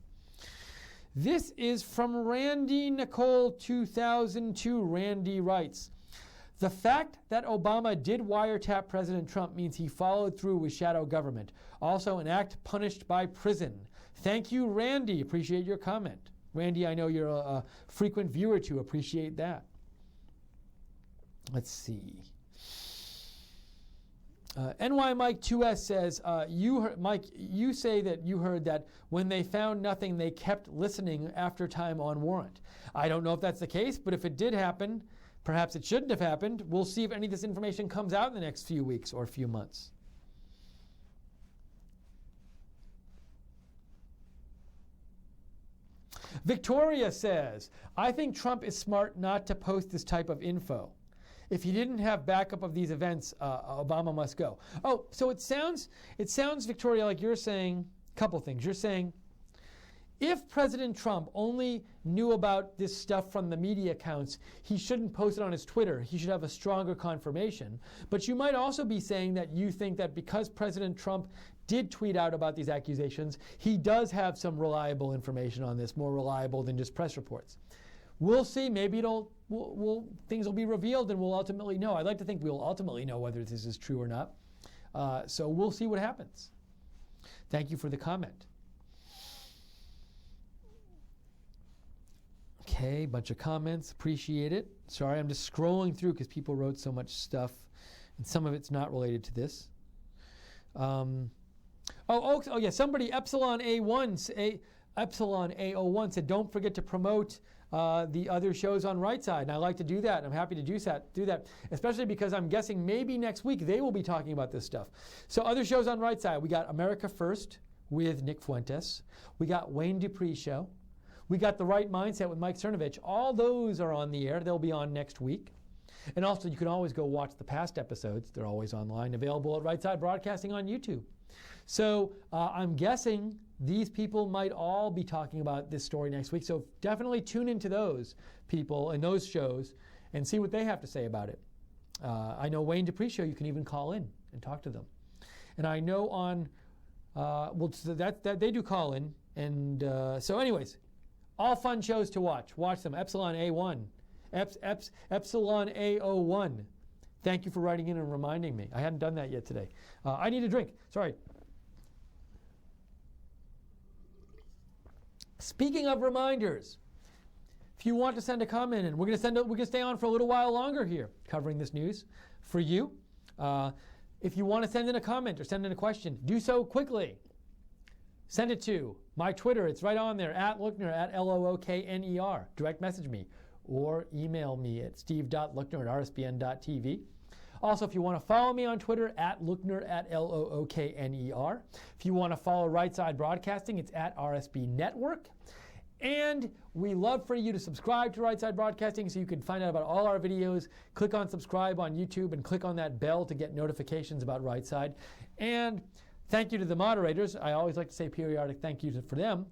This is from Randy Nicole 2002. Randy writes, the fact that Obama did wiretap President Trump means he followed through with shadow government. Also an act punished by prison. Thank you, Randy. Appreciate your comment. Randy, I know you're a frequent viewer too. Appreciate that. Let's see. NY Mike 2S says, Mike, you say that you heard that when they found nothing, they kept listening after time on warrant. I don't know if that's the case, but if it did happen, perhaps it shouldn't have happened. We'll see if any of this information comes out in the next few weeks or few months. Victoria says, I think Trump is smart not to post this type of info. If he didn't have backup of these events, Obama must go. Oh, so it sounds, Victoria, like you're saying a couple things. You're saying, if President Trump only knew about this stuff from the media accounts, he shouldn't post it on his Twitter. He should have a stronger confirmation. But you might also be saying that you think that because President Trump did tweet out about these accusations, he does have some reliable information on this, more reliable than just press reports. We'll see. Maybe things will be revealed and we'll ultimately know. I'd like to think we'll ultimately know whether this is true or not. So we'll see what happens. Thank you for the comment. Okay, bunch of comments. Appreciate it. Sorry, I'm just scrolling through because people wrote so much stuff, and some of it's not related to this. Oh yeah, somebody, Epsilon A01 said, don't forget to promote the other shows on Right Side. And I like to do that. I'm happy to do that, especially because I'm guessing maybe next week they will be talking about this stuff. So other shows on Right Side, we got America First with Nick Fuentes. We got Wayne Dupree Show. We got The Right Mindset with Mike Cernovich. All those are on the air. They'll be on next week. And also, you can always go watch the past episodes. They're always online, available at Right Side Broadcasting on YouTube. So I'm guessing these people might all be talking about this story next week. So definitely tune into those people and those shows and see what they have to say about it. I know Wayne Dupree Show, you can even call in and talk to them. And I know on, that they do call in. And so anyways, all fun shows to watch. Watch them. Epsilon A1. Epsilon A01. Thank you for writing in and reminding me. I hadn't done that yet today. I need a drink. Sorry. Speaking of reminders, if you want to send a comment in, we're going to stay on for a little while longer here covering this news for you. If you want to send in a comment or send in a question, do so quickly. Send it to my Twitter. It's right on there, @Lookner, @LOOKNER. Direct message me or email me at steve.lookner@rsbn.tv. Also, if you want to follow me on Twitter, @Lookner, @LOOKNER. If you want to follow Right Side Broadcasting, it's @RSB Network. And we love for you to subscribe to Right Side Broadcasting so you can find out about all our videos. Click on subscribe on YouTube and click on that bell to get notifications about Right Side. And thank you to the moderators. I always like to say periodic thank yous for them.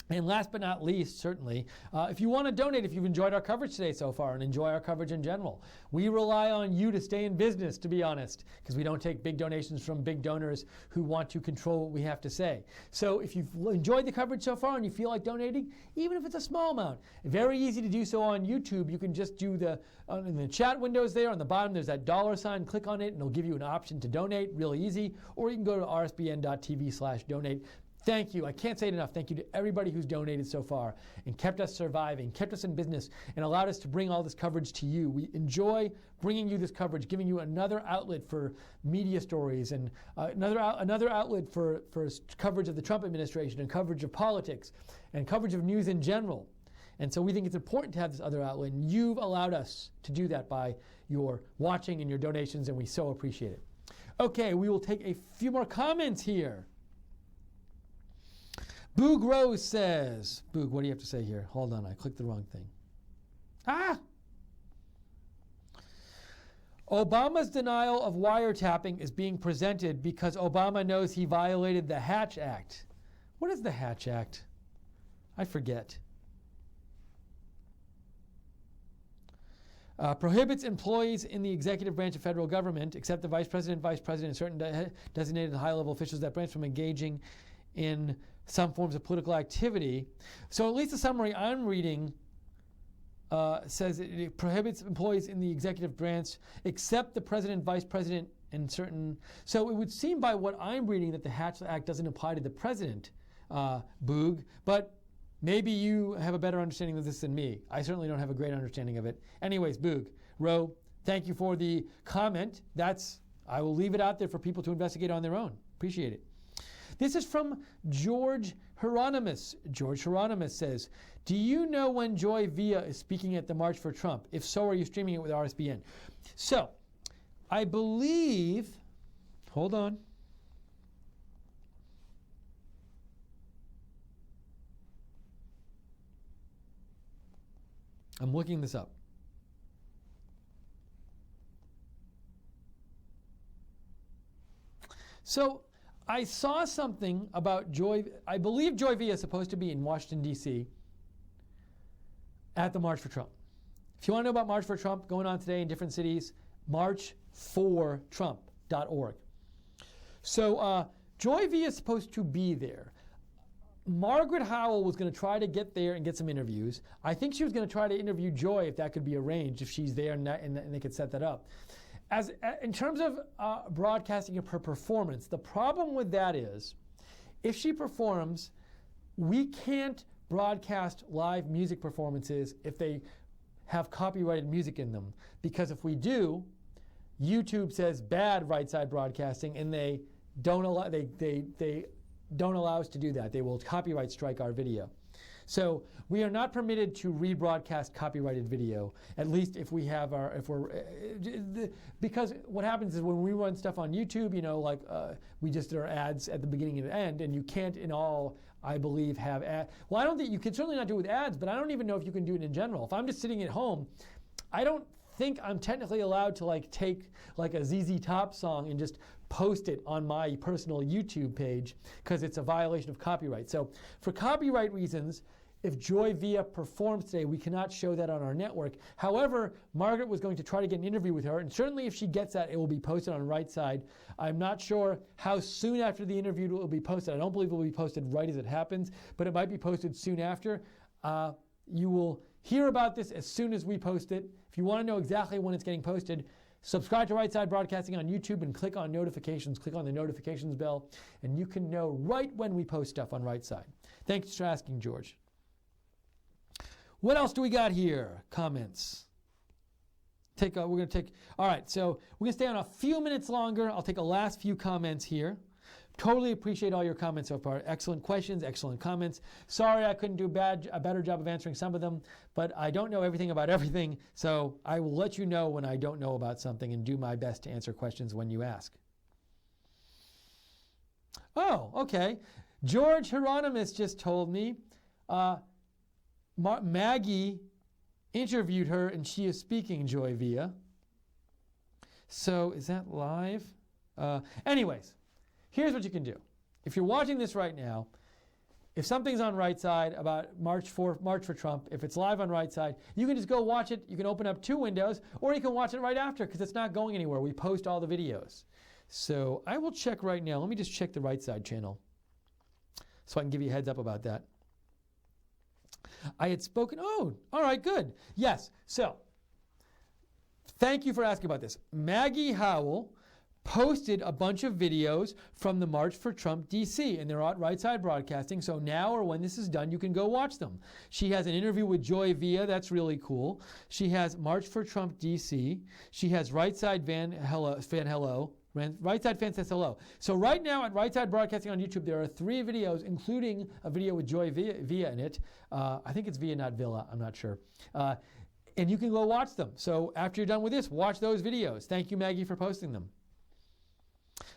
And last but not least, certainly, if you want to donate, if you've enjoyed our coverage today so far and enjoy our coverage in general, we rely on you to stay in business, to be honest, because we don't take big donations from big donors who want to control what we have to say. So if you've enjoyed the coverage so far and you feel like donating, even if it's a small amount, very easy to do so on YouTube. You can just do in the chat windows there on the bottom, there's that $sign. Click on it and it'll give you an option to donate, really easy. Or you can go to rsbn.tv/donate. Thank you. I can't say it enough. Thank you to everybody who's donated so far and kept us surviving, kept us in business, and allowed us to bring all this coverage to you. We enjoy bringing you this coverage, giving you another outlet for media stories and another outlet for coverage of the Trump administration and coverage of politics and coverage of news in general. And so we think it's important to have this other outlet, and you've allowed us to do that by your watching and your donations, and we so appreciate it. Okay, we will take a few more comments here. Boog Rose says, Boog, what do you have to say here? Hold on, I clicked the wrong thing. Obama's denial of wiretapping is being presented because Obama knows he violated the Hatch Act. What is the Hatch Act? I forget. Prohibits employees in the executive branch of federal government, except the vice president, and certain designated high-level officials that branch from engaging in some forms of political activity. So at least the summary I'm reading says it prohibits employees in the executive branch except the president, vice president, and certain. So it would seem by what I'm reading that the Hatch Act doesn't apply to the president, Boog, but maybe you have a better understanding of this than me. I certainly don't have a great understanding of it. Anyways, Boog, Ro, thank you for the comment. That's I will leave it out there for people to investigate on their own. Appreciate it. This is from George Hieronymus. George Hieronymus says, do you know when Joy Villa is speaking at the March for Trump? If so, are you streaming it with RSBN? So, I believe, hold on. I'm looking this up. So I saw something about Joy. I believe Joy Villa is supposed to be in Washington, D.C. at the March for Trump. If you want to know about March for Trump going on today in different cities, marchfortrump.org. So Joy Villa is supposed to be there. Margaret Howell was going to try to get there and get some interviews. I think she was going to try to interview Joy if that could be arranged, if she's there and they could set that up. In terms of broadcasting of her performance, the problem with that is if she performs, we can't broadcast live music performances if they have copyrighted music in them. Because if we do, YouTube says bad right side broadcasting, and they don't allow don't allow us to do that. They will copyright strike our video. So we are not permitted to rebroadcast copyrighted video, at least if we have because what happens is when we run stuff on YouTube, we just are ads at the beginning and end, and you can't in all, I believe, have ads. Well, I don't think you can certainly not do it with ads, but I don't even know if you can do it in general. If I'm just sitting at home, I don't think I'm technically allowed to take a ZZ Top song and just post it on my personal YouTube page because it's a violation of copyright. So for copyright reasons, if Joy Villa performs today, we cannot show that on our network. However, Margaret was going to try to get an interview with her, and certainly if she gets that, it will be posted on Right Side. I'm not sure how soon after the interview it will be posted. I don't believe it will be posted right as it happens, but it might be posted soon after. You will hear about this as soon as we post it. If you want to know exactly when it's getting posted, subscribe to Right Side Broadcasting on YouTube and click on notifications. Click on the notifications bell, and you can know right when we post stuff on Right Side. Thanks for asking, George. What else do we got here? Comments. All right, so we're going to stay on a few minutes longer. I'll take a last few comments here. Totally appreciate all your comments so far. Excellent questions, excellent comments. Sorry I couldn't do a better job of answering some of them, but I don't know everything about everything, so I will let you know when I don't know about something and do my best to answer questions when you ask. Oh, okay. George Hieronymus just told me Maggie interviewed her and she is speaking, Joy Villa. So is that live? Anyways. Here's what you can do. If you're watching this right now, if something's on Right Side about March for Trump, if it's live on Right Side, you can just go watch it. You can open up 2 windows, or you can watch it right after because it's not going anywhere. We post all the videos. So I will check right now. Let me just check the Right Side channel so I can give you a heads up about that. I had spoken. Oh, all right, good. Yes. So thank you for asking about this. Maggie Howell posted a bunch of videos from the March for Trump DC, and they're at Right Side Broadcasting, so now or when this is done, you can go watch them. She has an interview with Joy Villa, that's really cool. She has March for Trump DC. She has Right Side Fan Hello. Right Side Fan says hello. So right now at Right Side Broadcasting on YouTube, there are 3 videos, including a video with Joy Villa in it. I think it's Villa, not Villa, I'm not sure. And you can go watch them. So after you're done with this, watch those videos. Thank you, Maggie, for posting them.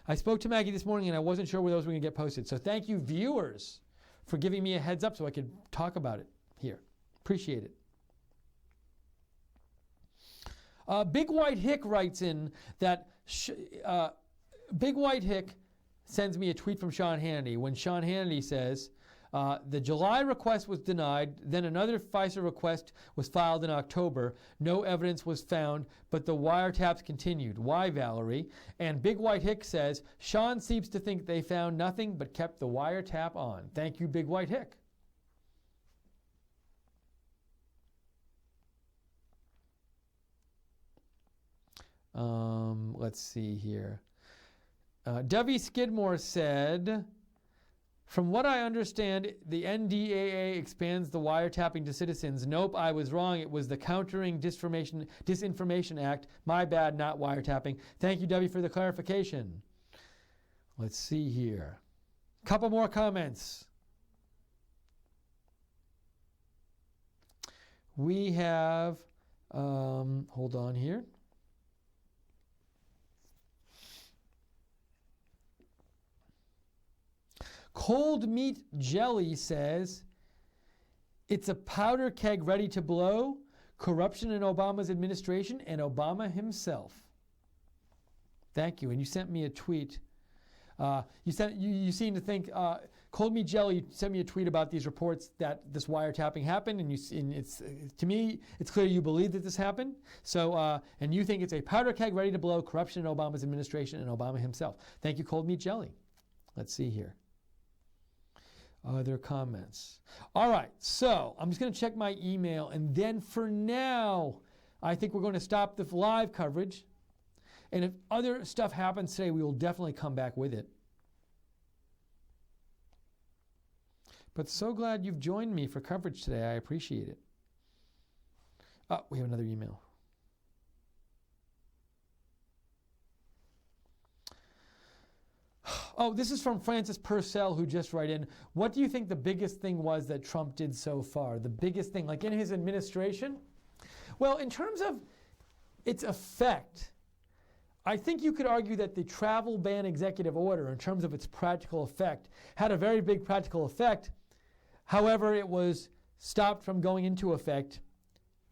I spoke to Maggie this morning and I wasn't sure where those were going to get posted. So thank you, viewers, for giving me a heads up so I could talk about it here. Appreciate it. Big White Hick writes in that Big White Hick sends me a tweet from Sean Hannity when Sean Hannity says, the July request was denied, then another FISA request was filed in October. No evidence was found, but the wiretaps continued. Why, Valerie? And Big White Hick says, Sean seems to think they found nothing but kept the wiretap on. Thank you, Big White Hick. Let's see here. Dovey Skidmore said, From what I understand, the NDAA expands the wiretapping to citizens. Nope, I was wrong. It was the Countering Disinformation Act. My bad, not wiretapping. Thank you, Debbie, for the clarification. Let's see here. Couple more comments. We have, hold on here. Cold Meat Jelly says, it's a powder keg ready to blow, corruption in Obama's administration and Obama himself. Thank you. And you sent me a tweet. You seem to think, Cold Meat Jelly sent me a tweet about these reports that this wiretapping happened, and it's to me, it's clear you believe that this happened. So, and you think it's a powder keg ready to blow, corruption in Obama's administration and Obama himself. Thank you, Cold Meat Jelly. Let's see here. Other comments. All right, so I'm just going to check my email, and then for now, I think we're going to stop the live coverage. And if other stuff happens today, we will definitely come back with it. But so glad you've joined me for coverage today. I appreciate it. Oh, we have another email. Oh, this is from Francis Purcell, who just wrote in. What do you think the biggest thing was that Trump did so far? The biggest thing, like in his administration? Well, in terms of its effect, I think you could argue that the travel ban executive order, in terms of its practical effect, had a very big practical effect. However, it was stopped from going into effect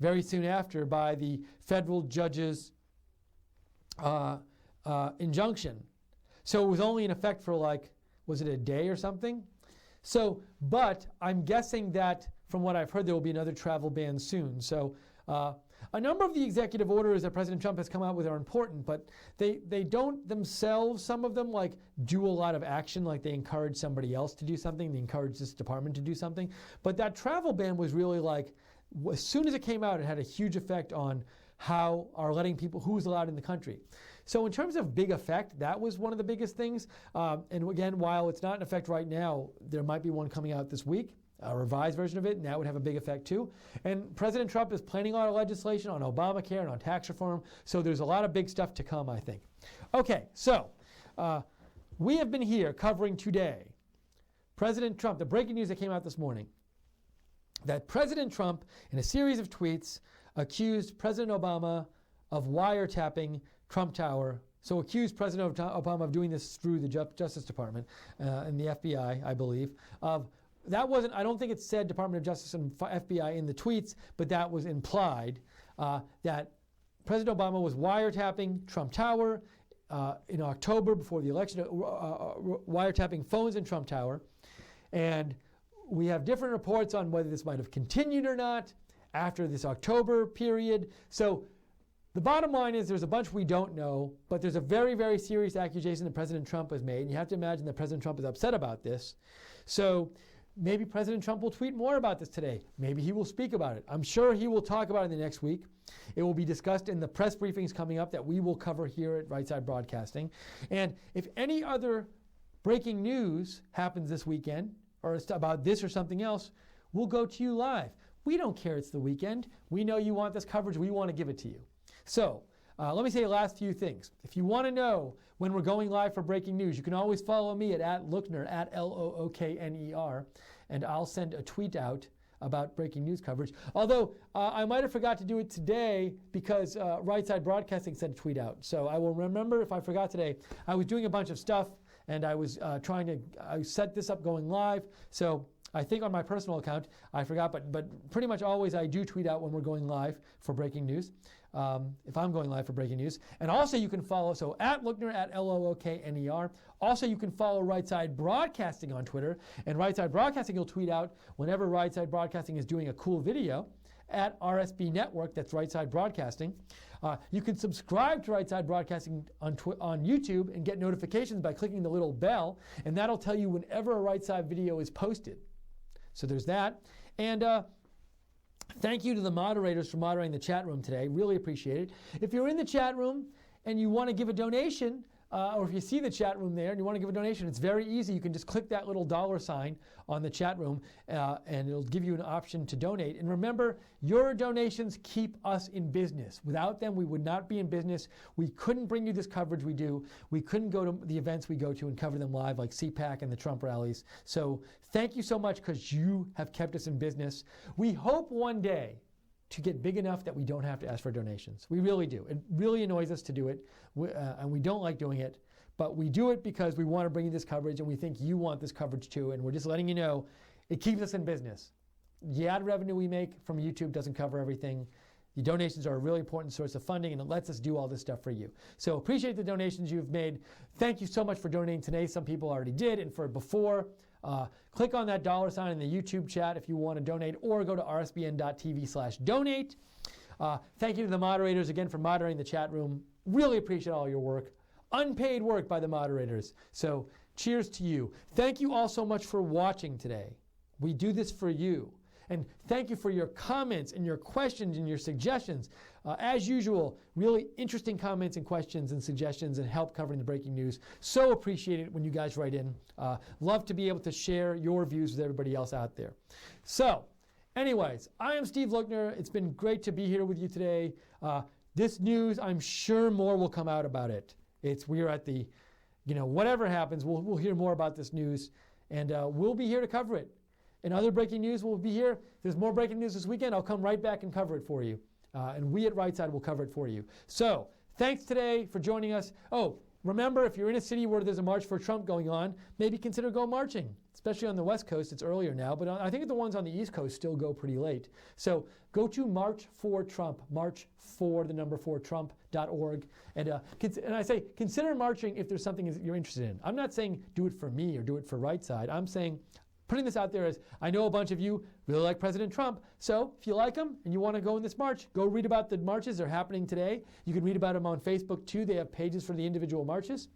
very soon after by the federal judge's injunction. So it was only in effect for was it a day or something? So, but I'm guessing that from what I've heard, there will be another travel ban soon. So a number of the executive orders that President Trump has come out with are important, but they don't themselves, some of them, do a lot of action, like they encourage somebody else to do something, they encourage this department to do something. But that travel ban was really as soon as it came out, it had a huge effect on how are letting people, who's allowed in the country. So in terms of big effect, that was one of the biggest things. And again, while it's not in effect right now, there might be one coming out this week, a revised version of it, and that would have a big effect too. And President Trump is planning on legislation on Obamacare and on tax reform, so there's a lot of big stuff to come, I think. Okay, so we have been here covering today President Trump, the breaking news that came out this morning, that President Trump, in a series of tweets, accused President Obama of wiretapping Trump Tower. So accused President Obama of doing this through the Justice Department and the FBI, I believe. That wasn't, I don't think it said Department of Justice and FBI in the tweets, but that was implied that President Obama was wiretapping Trump Tower in October before the election, wiretapping phones in Trump Tower. And we have different reports on whether this might have continued or not after this October period. So the bottom line is there's a bunch we don't know, but there's a very, very serious accusation that President Trump has made. And you have to imagine that President Trump is upset about this. So maybe President Trump will tweet more about this today. Maybe he will speak about it. I'm sure he will talk about it in the next week. It will be discussed in the press briefings coming up that we will cover here at Right Side Broadcasting. And if any other breaking news happens this weekend, or about this or something else, we'll go to you live. We don't care it's the weekend. We know you want this coverage. We want to give it to you. So let me say the last few things. If you want to know when we're going live for breaking news, you can always follow me at @Lookner, @LOOKNER, and I'll send a tweet out about breaking news coverage. Although I might have forgot to do it today because Right Side Broadcasting sent a tweet out. So I will remember if I forgot today. I was doing a bunch of stuff and I was I set this up going live. So I think on my personal account, I forgot, but pretty much always I do tweet out when we're going live for breaking news, if I'm going live for breaking news. And also you can follow, so @Lookner, @LOOKNER. Also you can follow Right Side Broadcasting on Twitter. And Right Side Broadcasting will tweet out whenever Right Side Broadcasting is doing a cool video @RSB Network, that's Right Side Broadcasting. You can subscribe to Right Side Broadcasting on YouTube and get notifications by clicking the little bell, and that'll tell you whenever a Right Side video is posted. So there's that. And thank you to the moderators for moderating the chat room today. Really appreciate it. If you're in the chat room and you want to give a donation, or if you see the chat room there and you want to give a donation, it's very easy. You can just click that little $sign on the chat room and it'll give you an option to donate. And remember, your donations keep us in business. Without them, we would not be in business. We couldn't bring you this coverage we do. We couldn't go to the events we go to and cover them live like CPAC and the Trump rallies. So thank you so much because you have kept us in business. We hope one day to get big enough that we don't have to ask for donations. We really do. It really annoys us to do it, and we don't like doing it, but we do it because we want to bring you this coverage, and we think you want this coverage too, and we're just letting you know it keeps us in business. The ad revenue we make from YouTube doesn't cover everything. The donations are a really important source of funding, and it lets us do all this stuff for you. So appreciate the donations you've made. Thank you so much for donating today. Some people already did, and for before, click on that $sign in the YouTube chat if you want to donate, or go to rsbn.tv/donate. Thank you to the moderators again for moderating the chat room. Really appreciate all your work. Unpaid work by the moderators. So cheers to you. Thank you all so much for watching today. We do this for you. And thank you for your comments and your questions and your suggestions. As usual, really interesting comments and questions and suggestions and help covering the breaking news. So appreciate it when you guys write in. Love to be able to share your views with everybody else out there. So anyways, I am Steve Lookner. It's been great to be here with you today. This news, I'm sure more will come out about it. We're at the, whatever happens, we'll hear more about this news, and we'll be here to cover it. And other breaking news will be here. If there's more breaking news this weekend, I'll come right back and cover it for you. And we at Rightside will cover it for you. So thanks today for joining us. Oh, remember, if you're in a city where there's a March for Trump going on, maybe consider go marching, especially on the West Coast. It's earlier now, but I think the ones on the East Coast still go pretty late. So go to March for Trump, march4Trump.org. And I say, consider marching if there's something you're interested in. I'm not saying do it for me or do it for Rightside. I'm saying, putting this out there as, I know a bunch of you really like President Trump, so if you like him and you want to go in this march, go read about the marches. They're happening today. You can read about them on Facebook too. They have pages for the individual marches.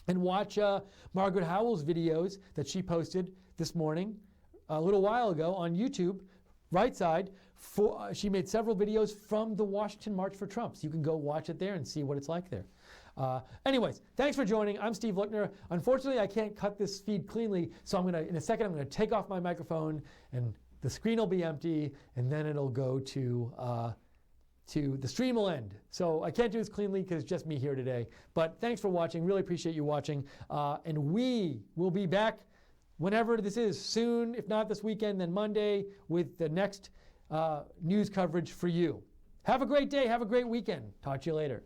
And watch Margaret Howell's videos that she posted this morning, a little while ago on YouTube, Rightside. She made several videos from the Washington March for Trump. So you can go watch it there and see what it's like there. Anyways, thanks for joining. I'm Steve Lookner. Unfortunately, I can't cut this feed cleanly, so in a second, I'm going to take off my microphone, and the screen will be empty, and then it'll go to the stream will end. So I can't do this cleanly because it's just me here today. But thanks for watching. Really appreciate you watching. And we will be back whenever this is, soon, if not this weekend, then Monday, with the next news coverage for you. Have a great day. Have a great weekend. Talk to you later.